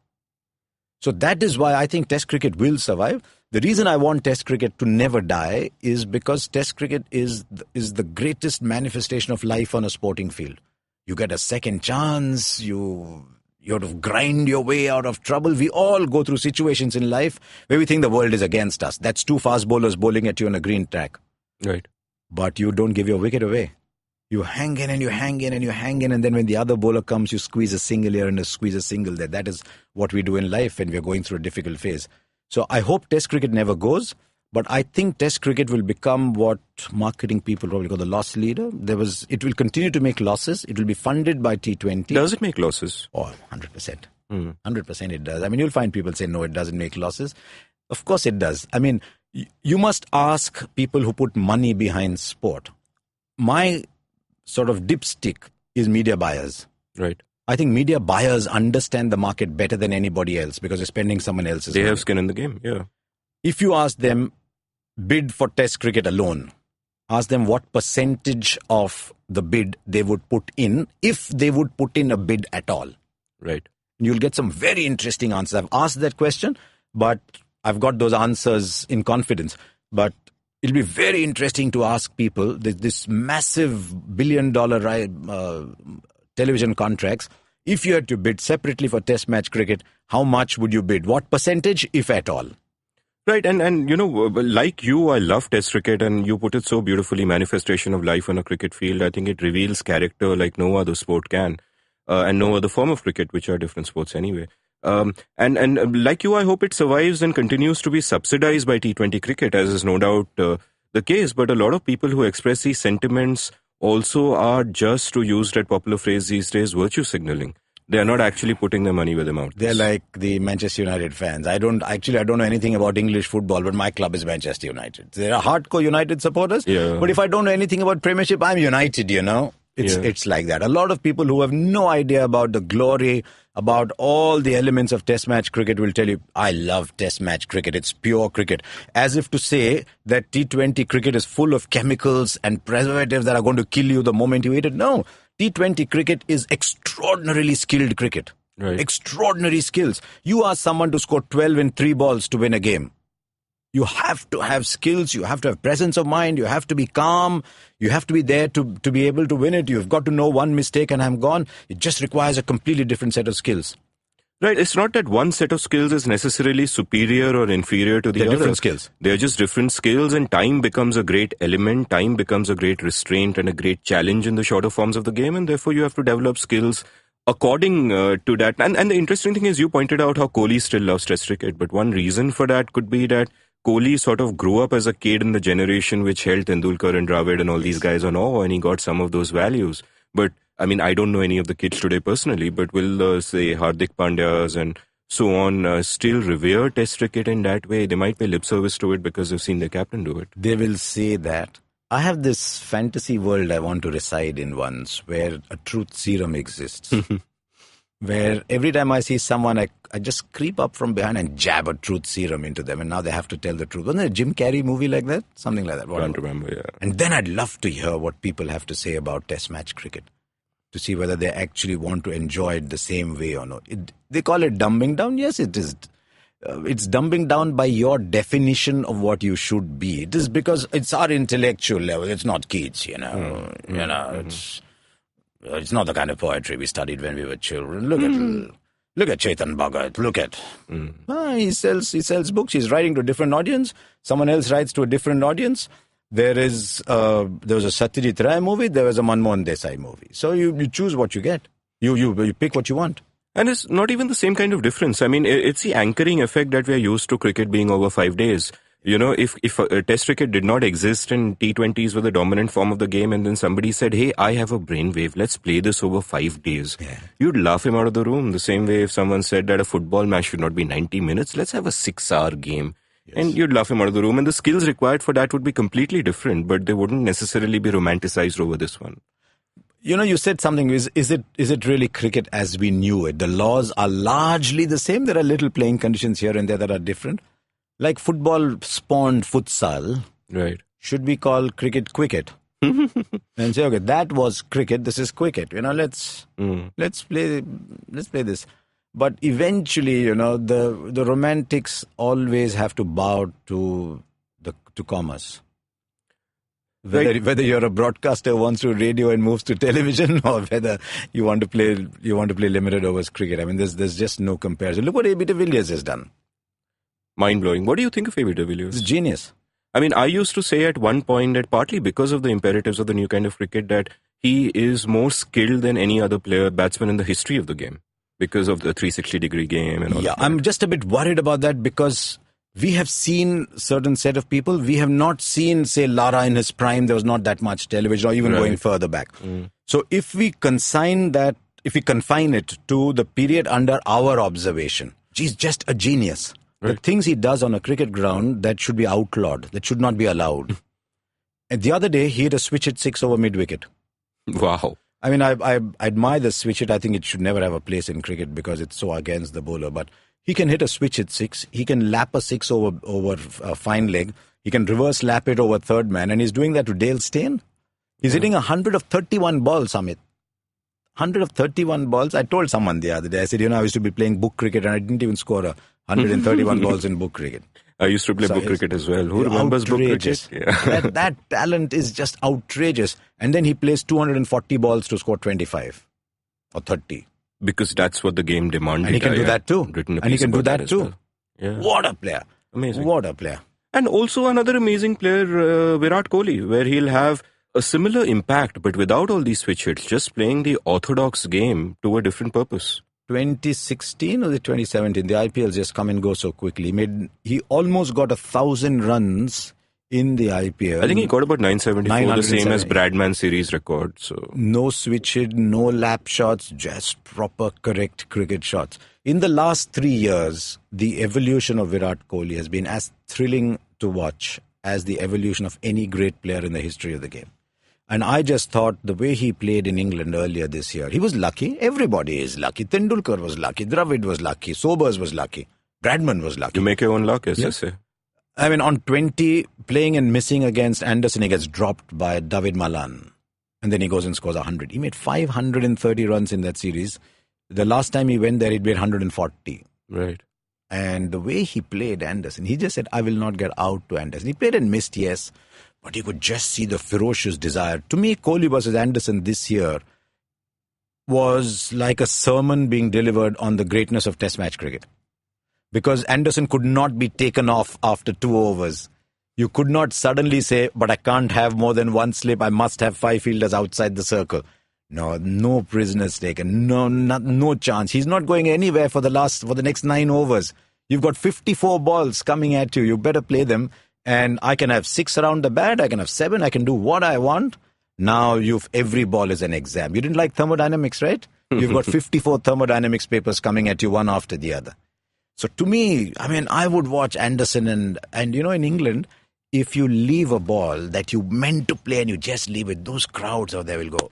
So that is why I think Test cricket will survive. The reason I want Test cricket to never die is because Test cricket is the greatest manifestation of life on a sporting field. You get a second chance, you have to grind your way out of trouble. We all go through situations in life where we think the world is against us. That's two fast bowlers bowling at you on a green track. Right. But you don't give your wicket away. You hang in and you hang in and you hang in, and then when the other bowler comes, you squeeze a single here and you squeeze a single there. That is what we do in life when we're going through a difficult phase. So I hope Test cricket never goes, but I think Test cricket will become what marketing people probably call the loss leader. It will continue to make losses. It will be funded by T20. Does it make losses? Oh, 100%. 100% it does. I mean, you'll find people say, no, it doesn't make losses. Of course it does. I mean, you must ask people who put money behind sport. My sort of dipstick is media buyers. Right. I think media buyers understand the market better than anybody else because they're spending someone else's money. They have skin in the game, yeah. If you ask them, bid for Test cricket alone, ask them what percentage of the bid they would put in, if they would put in a bid at all. Right. You'll get some very interesting answers. I've asked that question, but I've got those answers in confidence. But it'll be very interesting to ask people, this massive billion-dollar television contracts, if you had to bid separately for Test match cricket, how much would you bid? What percentage, if at all? Right, and like you, I love Test cricket, and you put it so beautifully, manifestation of life on a cricket field. I think it reveals character like no other sport can, and no other form of cricket, which are different sports anyway. And like you, I hope it survives and continues to be subsidized by T20 cricket, as is no doubt the case. But a lot of people who express these sentiments also are, just to use that popular phrase these days, virtue signaling. They are not actually putting their money where their mouth is. They're like the Manchester United fans. I don't know anything about English football, but my club is Manchester United. There are hardcore United supporters. Yeah. But if I don't know anything about Premiership, I'm United, It's like that. A lot of people who have no idea about the glory, about all the elements of Test match cricket will tell you, I love Test match cricket. It's pure cricket. As if to say that T20 cricket is full of chemicals and preservatives that are going to kill you the moment you eat it. No. T20 cricket is extraordinarily skilled cricket. Right. Extraordinary skills. You ask someone to score 12 in 3 balls to win a game. You have to have skills, you have to have presence of mind, you have to be calm, you have to be there to be able to win it. You've got to know one mistake and I'm gone. It just requires a completely different set of skills. Right, it's not that one set of skills is necessarily superior or inferior to the other. They're different skills. They're just different skills, and time becomes a great element, time becomes a great restraint and a great challenge in the shorter forms of the game, and therefore you have to develop skills according to that. And the interesting thing is you pointed out how Kohli still loves Test cricket, but one reason for that could be that Kohli sort of grew up as a kid in the generation which held Tendulkar and Dravid and all these guys on awe, and he got some of those values. But I mean, I don't know any of the kids today personally, but will, say, Hardik Pandyas and so on still revere Test cricket in that way? They might pay lip service to it because they've seen their captain do it. They will say that. I have this fantasy world I want to reside in once where a truth serum exists. Where every time I see someone, I just creep up from behind and jab a truth serum into them. And now they have to tell the truth. Wasn't there a Jim Carrey movie like that? Something like that. I can't remember, yeah. And then I'd love to hear what people have to say about Test match cricket, to see whether they actually want to enjoy it the same way or not. They call it dumbing down. Yes, it is. It's dumbing down by your definition of what you should be. It is because it's our intellectual level. It's not kids, It's not the kind of poetry we studied when we were children. Look at Chetan Bhagat. Look at he sells books. He's writing to a different audience. Someone else writes to a different audience. There was a Satyajit Ray movie. There was a Manmohan Desai movie. So you choose what you get. You pick what you want. And it's not even the same kind of difference. I mean, it's the anchoring effect that we are used to cricket being over 5 days. If Test cricket did not exist and T20s were the dominant form of the game, and then somebody said, hey, I have a brainwave, let's play this over 5 days. Yeah. You'd laugh him out of the room. The same way if someone said that a football match should not be 90 minutes, let's have a 6-hour game. Yes. And you'd laugh him out of the room. And the skills required for that would be completely different, but they wouldn't necessarily be romanticized over this one. You said something. Is it really cricket as we knew it? The laws are largely the same. There are little playing conditions here and there that are different. Like football spawned futsal. Right. Should we call cricket quicket? And say, okay, that was cricket. This is cricket. Let's play this. But eventually, the romantics always have to bow to commerce. Whether you're a broadcaster who wants to radio and moves to television, or whether you want to play limited overs cricket. I mean, there's just no comparison. Look what A.B. de Villiers has done. Mind-blowing. What do you think of A.B. de Villiers? It's genius. I mean, I used to say at one point that partly because of the imperatives of the new kind of cricket, that he is more skilled than any other batsman in the history of the game because of the 360-degree game and all that. I'm just a bit worried about that because we have seen certain set of people. We have not seen, say, Lara in his prime. There was not that much television, or even going further back. So if we confine it to the period under our observation, he's just a genius. Right. The things he does on a cricket ground, that should be outlawed. That should not be allowed. And the other day, he hit a switch at 6 over mid-wicket. Wow. I mean, I admire the switch hit. I think it should never have a place in cricket because it's so against the bowler. But he can hit a switch at 6. He can lap a 6 over fine leg. He can reverse lap it over third man. And he's doing that to Dale Steyn. He's hitting 100 of 31 balls, Amit. 100 of 31 balls. I told someone the other day, I said, I used to be playing book cricket and I didn't even score 131 balls in book cricket. I used to play book cricket as well. Who remembers book cricket? Yeah. that talent is just outrageous. And then he plays 240 balls to score 25 or 30. Because that's what the game demanded. And he can do that too. And he can do that too. Well. Yeah. What a player. Amazing. What a player. And also another amazing player, Virat Kohli, where he'll have a similar impact, but without all these switch hits, just playing the orthodox game to a different purpose. 2016 or 2017, the IPL just come and go so quickly. He almost got 1,000 runs in the IPL. I think he got about 974, the same as 970. Bradman series record. So No switch-it, no lap shots, just proper correct cricket shots. In the last 3 years, the evolution of Virat Kohli has been as thrilling to watch as the evolution of any great player in the history of the game. And I just thought the way he played in England earlier this year, he was lucky. Everybody is lucky. Tendulkar was lucky. Dravid was lucky. Sobers was lucky. Bradman was lucky. you make your own luck, as they say. I mean, on 20, playing and missing against Anderson, he gets dropped by David Malan. And then he goes and scores 100. He made 530 runs in that series. The last time he went there, he'd made 140. Right. And the way he played Anderson, he just said, I will not get out to Anderson. He played and missed, yes, but you could just see the ferocious desire. To me, Kohli versus Anderson this year was like a sermon being delivered on the greatness of Test match cricket. Because Anderson could not be taken off after 2 overs. You could not suddenly say, but I can't have more than one slip. I must have 5 fielders outside the circle. No prisoners taken. No chance. He's not going anywhere for the next 9 overs. You've got 54 balls coming at you. You better play them. And I can have 6 around the bat. I can have 7. I can do what I want. Now every ball is an exam. You didn't like thermodynamics, right? You've got 54 thermodynamics papers coming at you one after the other. So to me, I mean, I would watch Anderson and you know, in England, if you leave a ball that you meant to play and you just leave it, those crowds out there will go,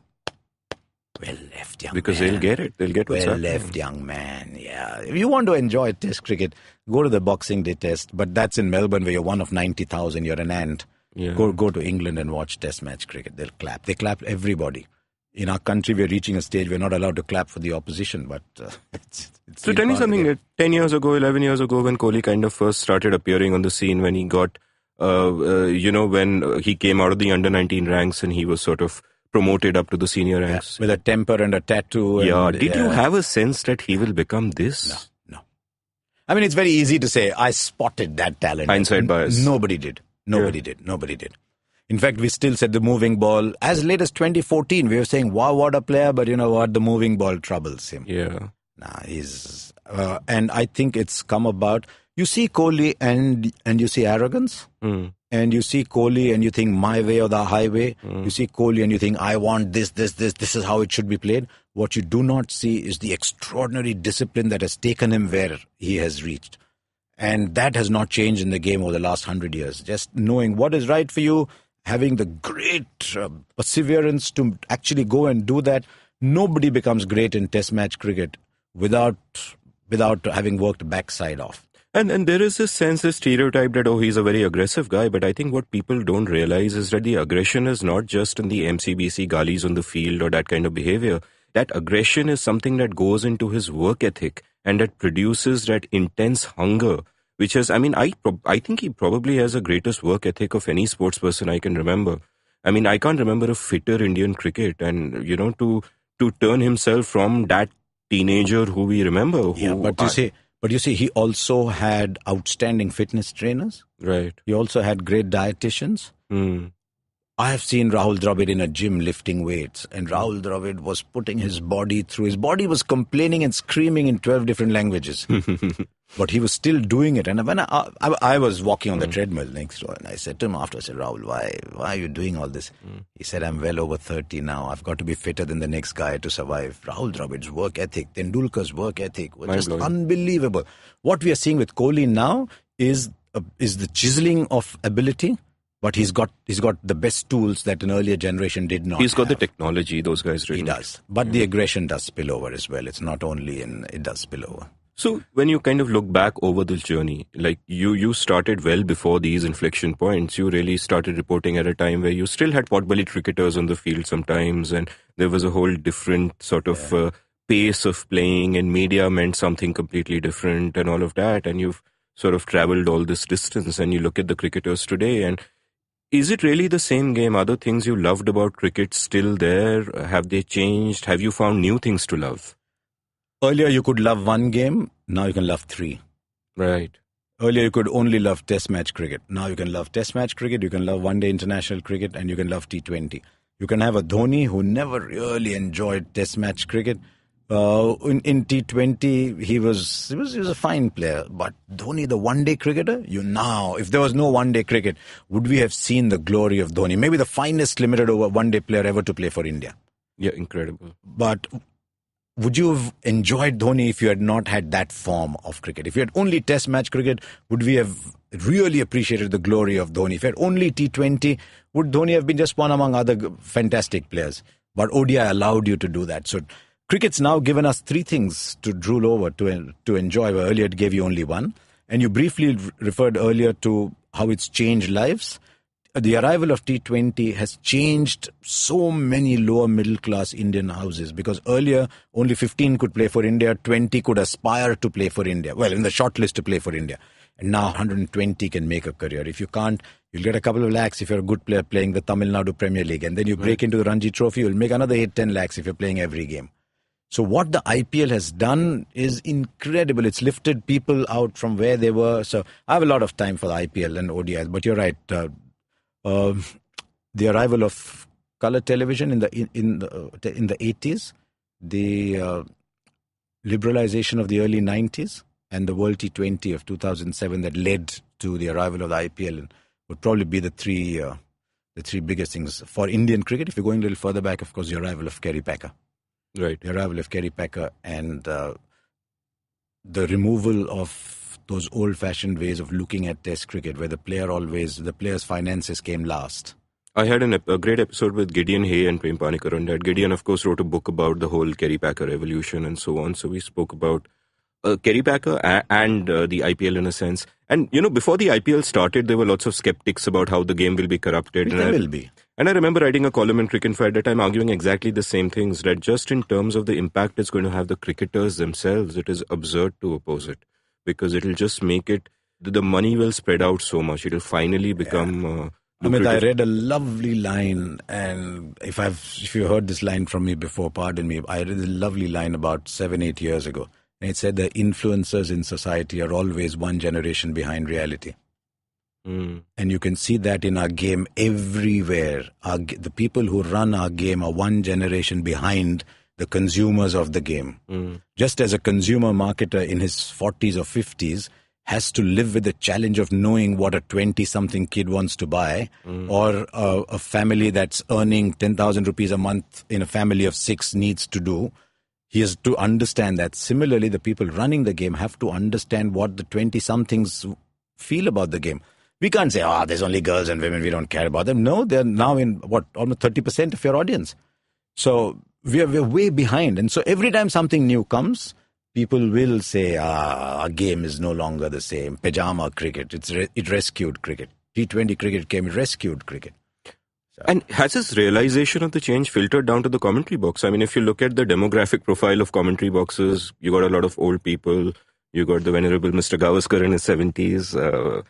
well left, young Because man. they'll get it. They'll get what's Well happening. left, young man. Yeah. If you want to enjoy Test cricket, go to the Boxing Day Test. But that's in Melbourne where you're one of 90,000. You're an ant. Yeah. Go to England and watch Test match cricket. They'll clap. They clap everybody. In our country, we're reaching a stage we're not allowed to clap for the opposition. But it's So tell me something. 10 years ago, 11 years ago, when Kohli kind of first started appearing on the scene, when he got, when he came out of the under-19 ranks and he was sort of promoted up to the senior ranks. With a temper and a tattoo. Yeah. And, Did you have a sense that he will become this? No. I mean, it's very easy to say, I spotted that talent. Hindsight bias. Nobody did. Nobody did. In fact, we still said the moving ball. As late as 2014, we were saying, wow, what a player. But you know what? The moving ball troubles him. Yeah. Nah, he's... and I think it's come about... You see Kohli and you see arrogance. And you see Kohli and you think my way or the highway. You see Kohli and you think I want this is how it should be played. What you do not see is the extraordinary discipline that has taken him where he has reached. And that has not changed in the game over the last 100 years. Just knowing what is right for you, having the great perseverance to actually go and do that. Nobody becomes great in Test match cricket without having worked backside off. And there is this sense, this stereotype that, he's a very aggressive guy. But I think what people don't realize is that the aggression is not just in the MCBC galis on the field or that kind of behavior. That aggression is something that goes into his work ethic and that produces that intense hunger, which is, I mean, I think he probably has the greatest work ethic of any sports person I can remember. I mean, I can't remember a fitter Indian cricket, and, to turn himself from that teenager who we remember. But you see, he also had outstanding fitness trainers. Right. He also had great dietitians. I have seen Rahul Dravid in a gym lifting weights, and Rahul Dravid was putting his body through. His body was complaining and screaming in 12 different languages. But he was still doing it. And when I was walking on the treadmill next door, and I said to him after, I said, Rahul, why are you doing all this? He said, I'm well over 30 now. I've got to be fitter than the next guy to survive. Rahul Dravid's work ethic, Tendulkar's work ethic was just unbelievable. What we are seeing with Kohli now is the chiseling of ability. But he's got the best tools that an earlier generation did not. He's got the technology, those guys really. He does. But the aggression does spill over as well. It's not only it does spill over. So when you kind of look back over this journey, like you started well before these inflection points. You really started reporting at a time where you still had potbelly cricketers on the field sometimes, and there was a whole different sort of pace of playing, and media meant something completely different and all of that. And you've sort of traveled all this distance, and you look at the cricketers today, and is it really the same game? Are the things you loved about cricket still there? Have they changed? Have you found new things to love? Earlier you could love one game, now you can love 3. Right. Earlier you could only love Test match cricket. Now you can love Test match cricket, you can love one-day international cricket, and you can love T20. You can have a Dhoni who never really enjoyed Test match cricket, In T20, he was a fine player. But Dhoni, the one-day cricketer, if there was no one-day cricket, would we have seen the glory of Dhoni? Maybe the finest limited over one-day player ever to play for India. Yeah, incredible. But would you have enjoyed Dhoni if you had not had that form of cricket? If you had only test match cricket, would we have really appreciated the glory of Dhoni? If you had only T20, would Dhoni have been just one among other fantastic players? But ODI allowed you to do that. So cricket's now given us three things to drool over, to enjoy, where earlier it gave you only one. And you briefly referred earlier to how it's changed lives. The arrival of T20 has changed so many lower middle class Indian houses, because earlier only 15 could play for India, 20 could aspire to play for India. Well, in the short list to play for India. And now 120 can make a career. If you can't, you'll get a couple of lakhs if you're a good player playing the Tamil Nadu Premier League. And then you break into the Ranji Trophy, you'll make another 8-10 lakhs if you're playing every game. So what the IPL has done is incredible. It's lifted people out from where they were. So I have a lot of time for the IPL and ODIs. But you're right. The arrival of color television in the 80s, the liberalization of the early 90s, and the World T20 of 2007 that led to the arrival of the IPL would probably be the three biggest things for Indian cricket. If you're going a little further back, of course, the arrival of Kerry Packer. Right. The arrival of Kerry Packer and the removal of those old-fashioned ways of looking at Test cricket, where the player's finances came last. I had a great episode with Gideon Hay and Prem Panikar on that. Gideon, of course, wrote a book about the whole Kerry Packer evolution and so on. So we spoke about Kerry Packer and the IPL in a sense. And, before the IPL started, there were lots of skeptics about how the game will be corrupted. There will be. And I remember writing a column in Cricinfo at the time arguing exactly the same things, that just in terms of the impact it's going to have the cricketers themselves, it is absurd to oppose it, because it'll just make it, the money will spread out so much. It'll finally become... Amit, I read a lovely line, and if you heard this line from me before, pardon me, I read a lovely line about 7-8 years ago. And it said the influencers in society are always one generation behind reality. And you can see that in our game everywhere. The people who run our game are one generation behind the consumers of the game. Just as a consumer marketer in his 40s or 50s has to live with the challenge of knowing what a 20-something kid wants to buy, or a family that's earning 10,000 rupees a month in a family of 6 needs to do. He has to understand that. Similarly, the people running the game have to understand what the 20-somethings feel about the game. We can't say, there's only girls and women, we don't care about them. No, they're now in, almost 30% of your audience. So we're way behind. And so every time something new comes, people will say, our game is no longer the same. Pajama cricket, it rescued cricket. T20 cricket came, it rescued cricket. And has this realization of the change filtered down to the commentary box? I mean, if you look at the demographic profile of commentary boxes, you got a lot of old people. You got the venerable Mr. Gavaskar in his 70s.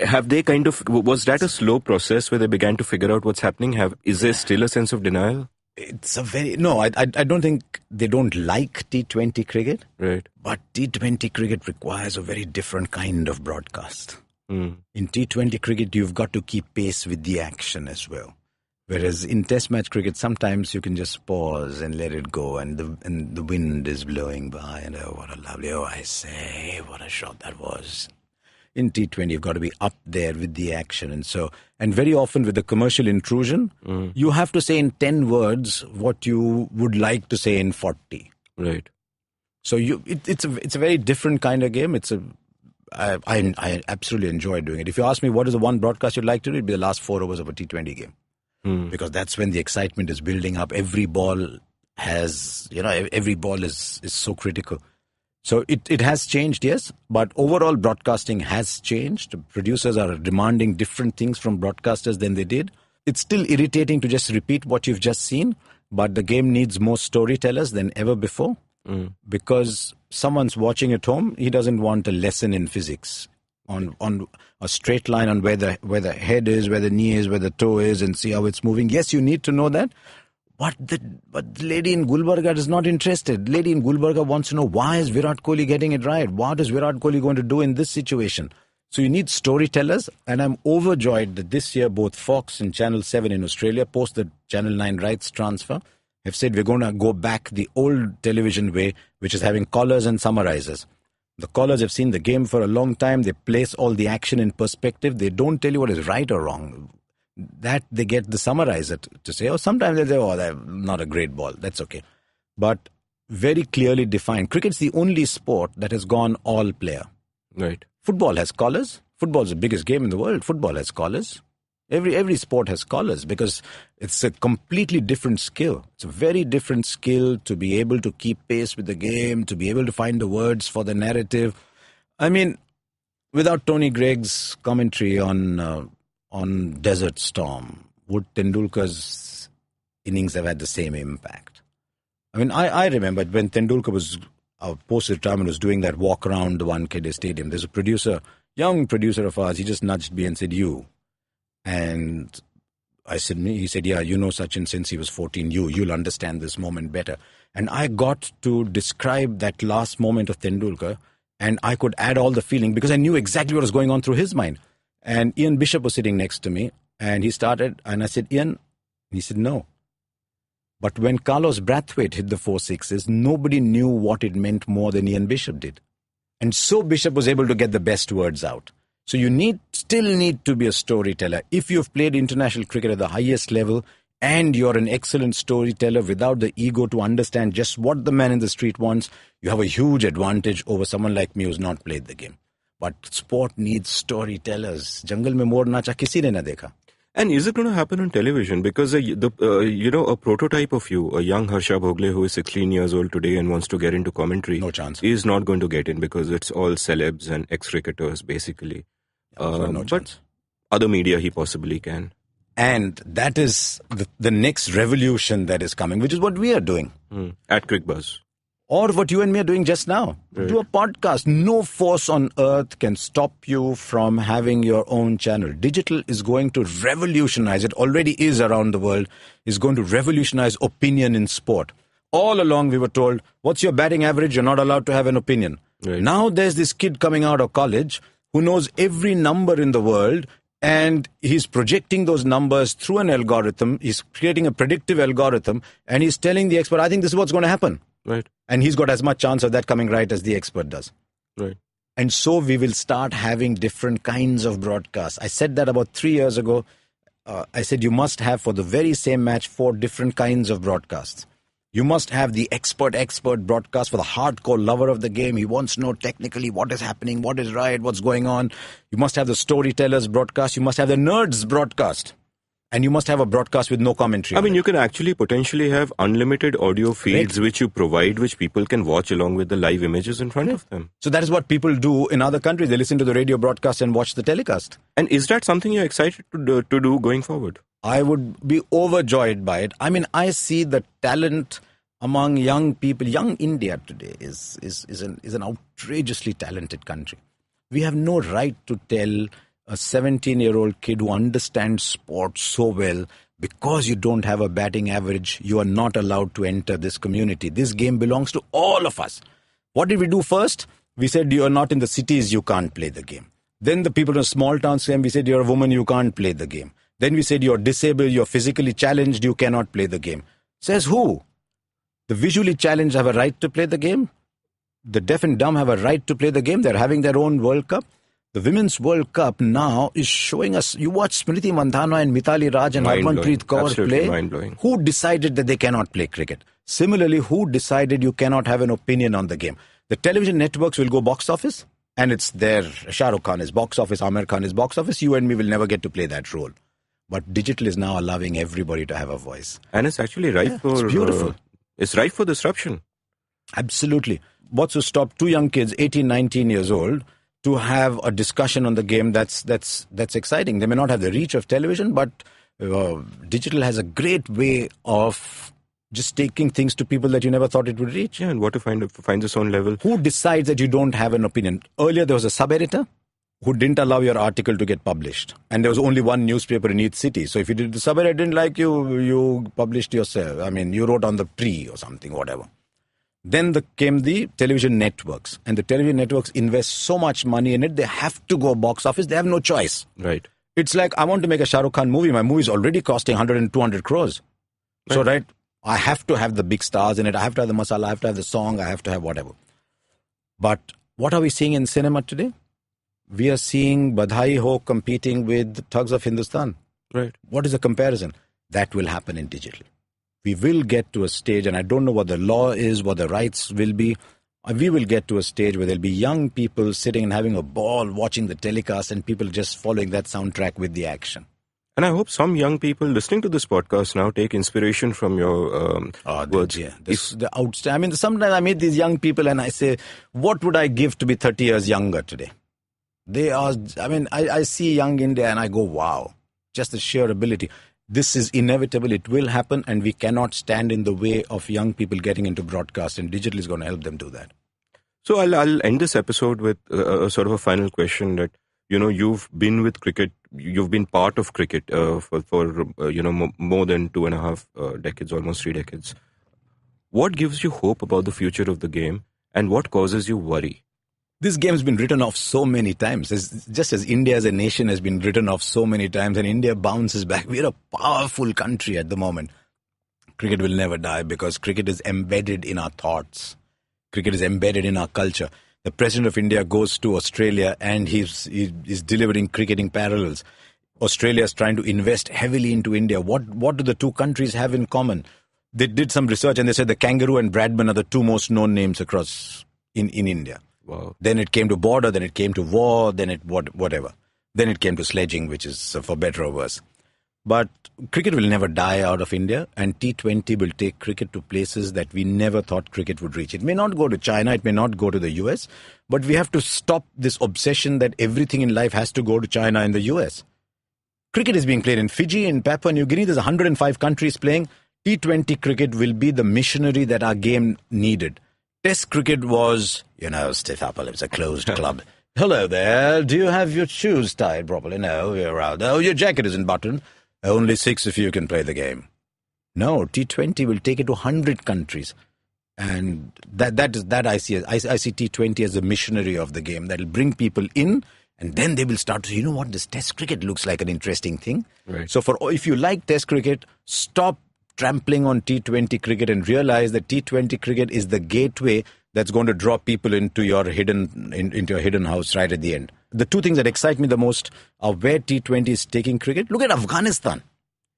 Have they was that a slow process where they began to figure out what's happening? Is there still a sense of denial? It's I don't think they don't like T20 cricket. Right. But T20 cricket requires a very different kind of broadcast. In T20 cricket, you've got to keep pace with the action as well. Whereas in Test match cricket, sometimes you can just pause and let it go, and the wind is blowing by, and what a lovely, what a shot that was. In T20, you've got to be up there with the action, and very often with the commercial intrusion, you have to say in 10 words what you would like to say in 40. Right. So it's a very different kind of game. I absolutely enjoy doing it. If you ask me what is the one broadcast you'd like to do, it'd be the last 4 overs of a T20 game. Because that's when the excitement is building up. Every ball is so critical. So it has changed, yes, but overall broadcasting has changed. Producers are demanding different things from broadcasters than they did. It's still irritating to just repeat what you've just seen, but the game needs more storytellers than ever before. Because someone's watching at home, he doesn't want a lesson in physics on a straight line on where the head is, where the knee is, where the toe is, and see how it's moving. Yes, you need to know that. But the lady in Gulbarga is not interested. Lady in Gulbarga wants to know, why is Virat Kohli getting it right? What is Virat Kohli going to do in this situation? So you need storytellers, and I'm overjoyed that this year both Fox and Channel 7 in Australia, post the Channel 9 rights transfer, have said we're going to go back the old television way, which is having callers and summarizers. The callers have seen the game for a long time. They place all the action in perspective. They don't tell you what is right or wrong. That they get the summarizer to say, sometimes they say, that's not a great ball. That's okay. But very clearly defined. Cricket's the only sport that has gone all player. Right. Football has callers. Football's the biggest game in the world. Football has callers. Every sport has callers because it's a completely different skill. It's a very different skill to be able to keep pace with the game, to be able to find the words for the narrative. I mean, without Tony Gregg's commentary on Desert Storm, would Tendulkar's innings have had the same impact? I mean, I remember when Tendulkar was post-retirement was doing that walk around the Wankhede Stadium. There's a producer, young producer of ours. He just nudged me and said, "You." And I said, "Me?" He said, "Yeah, you know Sachin since he was 14. You'll understand this moment better." And I got to describe that last moment of Tendulkar, and I could add all the feeling because I knew exactly what was going on through his mind. And Ian Bishop was sitting next to me, and he started, and I said, "Ian?" And he said, "No." But when Carlos Brathwaite hit the 4 sixes, nobody knew what it meant more than Ian Bishop did. And so Bishop was able to get the best words out. So you still need to be a storyteller. If you've played international cricket at the highest level and you're an excellent storyteller without the ego to understand just what the man in the street wants, you have a huge advantage over someone like me who's not played the game. But sport needs storytellers. Jungle mein mor nacha kisi ne na dekha. And is it going to happen on television? Because a prototype of you, a young Harsha Bhogle who is 16 years old today and wants to get into commentary, no chance, is not going to get in because it's all celebs and ex-cricketers basically. No but chance. Other media he possibly can. And that is the next revolution that is coming, which is what we are doing. At CrickBuzz. Or what you and me are doing just now. Right. Do a podcast. No force on earth can stop you from having your own channel. Digital is going to revolutionize, it already is around the world, is going to revolutionize opinion in sport. All along we were told, what's your batting average? You're not allowed to have an opinion. Right. Now there's this kid coming out of college who knows every number in the world, and he's projecting those numbers through an algorithm. He's creating a predictive algorithm, and he's telling the expert, I think this is what's going to happen. Right. And he's got as much chance of that coming right as the expert does. Right. And so we will start having different kinds of broadcasts. I said that about 3 years ago. I said you must have for the very same match 4 different kinds of broadcasts. You must have the expert broadcast for the hardcore lover of the game. He wants to know technically what is happening, what is right, what's going on. You must have the storytellers broadcast. You must have the nerds broadcast. And you must have a broadcast with no commentary. I mean, you can actually potentially have unlimited audio feeds which you provide, which people can watch along with the live images in front of them. So that is what people do in other countries. They listen to the radio broadcast and watch the telecast. And is that something you're excited to do going forward? I would be overjoyed by it. I mean, I see the talent among young people. Young India today is an outrageously talented country. We have no right to tell a 17-year-old kid who understands sport so well, because you don't have a batting average, you are not allowed to enter this community. This game belongs to all of us. What did we do first? We said, you are not in the cities, you can't play the game. Then the people in small towns came, we said, you're a woman, you can't play the game. Then we said, you're disabled, you're physically challenged, you cannot play the game. Says who? The visually challenged have a right to play the game. The deaf and dumb have a right to play the game. They're having their own World Cup. The Women's World Cup now is showing us, you watch Smriti Mandhana and Mithali Raj and Harmanpreet Kaur play. Mind-blowing. Who decided that they cannot play cricket? Similarly, who decided you cannot have an opinion on the game? The television networks will go box office, and it's there. Shah Rukh Khan is box office, Amir Khan is box office. You and me will never get to play that role. But digital is now allowing everybody to have a voice. And it's actually ripe for... It's beautiful. It's ripe for disruption. Absolutely. What's to stop 2 young kids, 18, 19 years old, to have a discussion on the game? That's exciting. They may not have the reach of television, but digital has a great way of just taking things to people that you never thought it would reach. Yeah, and what to find its own level. Who decides that you don't have an opinion? Earlier there was a sub-editor who didn't allow your article to get published. And there was only one newspaper in each city. So if the sub-editor didn't like you published yourself. I mean, you wrote on the pre or something, whatever. Then came the television networks. And the television networks invest so much money in it, they have to go box office. They have no choice. Right. It's like, I want to make a Shah Rukh Khan movie. My movie is already costing 100 and 200 crores. Right. So, right, I have to have the big stars in it. I have to have the masala. I have to have the song. I have to have whatever. But what are we seeing in cinema today? We are seeing Badhai Ho competing with Thugs of Hindustan. Right. What is the comparison? That will happen in digital. We will get to a stage, and I don't know what the law is, what the rights will be. We will get to a stage where there'll be young people sitting and having a ball watching the telecast and people just following that soundtrack with the action. And I hope some young people listening to this podcast now take inspiration from your words. Yeah, the outstanding. I mean, sometimes I meet these young people and I say, what would I give to be 30 years younger today? They are, I mean, I see young India and I go, wow, just the sheer ability. This is inevitable. It will happen, and we cannot stand in the way of young people getting into broadcast, and digital is going to help them do that. So I'll end this episode with a sort of a final question that, you've been with cricket, you've been part of cricket for more than 2.5 decades, almost 3 decades. What gives you hope about the future of the game, and what causes you worry? This game has been written off so many times. Just as India as a nation has been written off so many times, and India bounces back. We're a powerful country at the moment. Cricket will never die because cricket is embedded in our thoughts. Cricket is embedded in our culture. The President of India goes to Australia and he's delivering cricketing parallels. Australia is trying to invest heavily into India. What do the two countries have in common? They did some research and they said the kangaroo and Bradman are the two most known names across in India. Wow. Then it came to border, then it came to war, then it whatever. Then it came to sledging, which is for better or worse. But cricket will never die out of India, and T20 will take cricket to places that we never thought cricket would reach. It may not go to China, it may not go to the US, but we have to stop this obsession that everything in life has to go to China and the US. Cricket is being played in Fiji, in Papua New Guinea. There's 105 countries playing. T20 cricket will be the missionary that our game needed. Test cricket was, stiff upper lips, a closed club. Hello there, do you have your shoes tied properly? No, you're out. Oh, your jacket isn't buttoned. Only 6 of you can play the game. No, T20 will take it to 100 countries. And that I see. I see T20 as a missionary of the game that will bring people in, and then they will start to say, this Test cricket looks like an interesting thing. Right. So if you like Test cricket, stop trampling on T20 cricket and realize that T20 cricket is the gateway that's going to draw people into your hidden house right at the end. The two things that excite me the most are where T20 is taking cricket. Look at Afghanistan.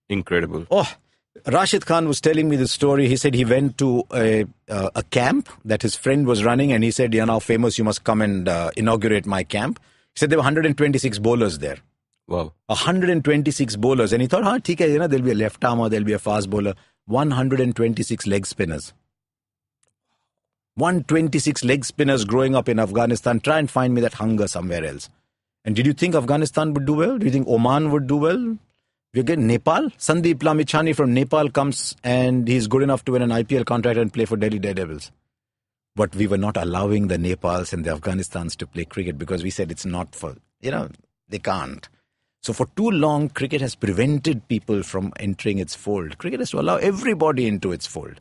Incredible. Oh, Rashid Khan was telling me the story. He said he went to a camp that his friend was running, and he said, "You're now famous. You must come and inaugurate my camp." He said there were 126 bowlers there. Wow. 126 bowlers. And he thought, there'll be a left armer, there'll be a fast bowler. 126 leg spinners. 126 leg spinners growing up in Afghanistan. Try and find me that hunger somewhere else. And did you think Afghanistan would do well? Do you think Oman would do well? We get Nepal. Sandeep Lamichhani from Nepal comes and he's good enough to win an IPL contract and play for Delhi Daredevils. But we were not allowing the Nepals and the Afghanistans to play cricket because we said it's not for, they can't. So for too long, cricket has prevented people from entering its fold. Cricket has to allow everybody into its fold.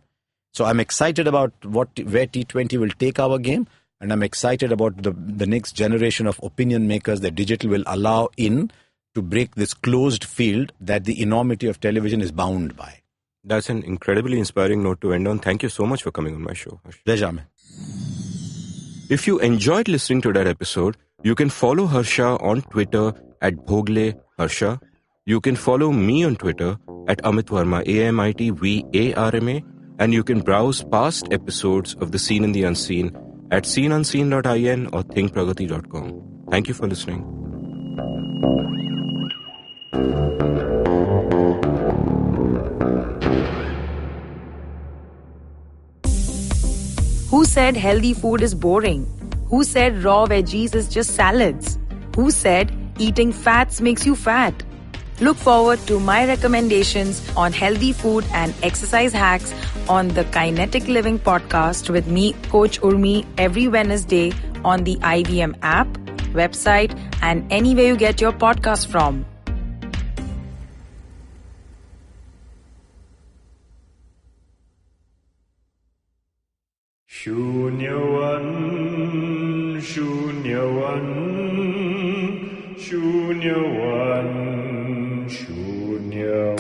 So I'm excited about where T20 will take our game, and I'm excited about the next generation of opinion makers that digital will allow in to break this closed field that the enormity of television is bound by. That's an incredibly inspiring note to end on. Thank you so much for coming on my show. Pleasure. If you enjoyed listening to that episode, you can follow Harsha on Twitter at Bhogle Harsha. You can follow me on Twitter at Amit Varma, AmitVarma, and you can browse past episodes of The Scene in the Unseen at sceneunseen.in or thinkpragati.com. Thank you for listening. Who said healthy food is boring? Who said raw veggies is just salads? Who said eating fats makes you fat? Look forward to my recommendations on healthy food and exercise hacks on the Kinetic Living podcast with me, Coach Urmi, every Wednesday on the IVM app, website, and anywhere you get your podcast from. Shunyavan, Shunyavan, Shunyavan, Shunyavan.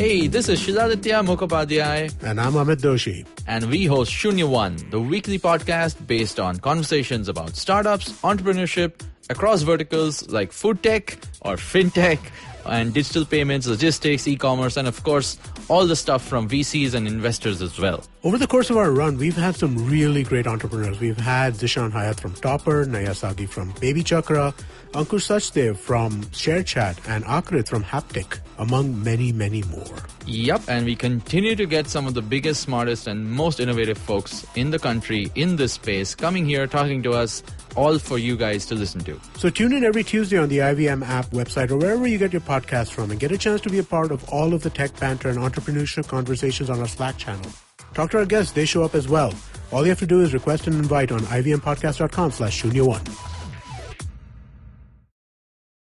Hey, this is Shiladitya Mukhopadhyay. And I'm Amit Doshi. And we host Shunya One, the weekly podcast based on conversations about startups, entrepreneurship, across verticals like food tech or fintech, and digital payments, logistics, e-commerce, and of course, all the stuff from VCs and investors as well. Over the course of our run, we've had some really great entrepreneurs. We've had Zishan Hayat from Topper, Naya Sagi from Baby Chakra, Ankush Sachdev from ShareChat, and Akrit from Haptic, among many, many more. Yup, and we continue to get some of the biggest, smartest, and most innovative folks in the country in this space coming here, talking to us, all for you guys to listen to. So tune in every Tuesday on the IVM app, website, or wherever you get your podcasts from, and get a chance to be a part of all of the tech banter and entrepreneurship conversations on our Slack channel. Talk to our guests, they show up as well. All you have to do is request an invite on ivmpodcast.com/Shunya1.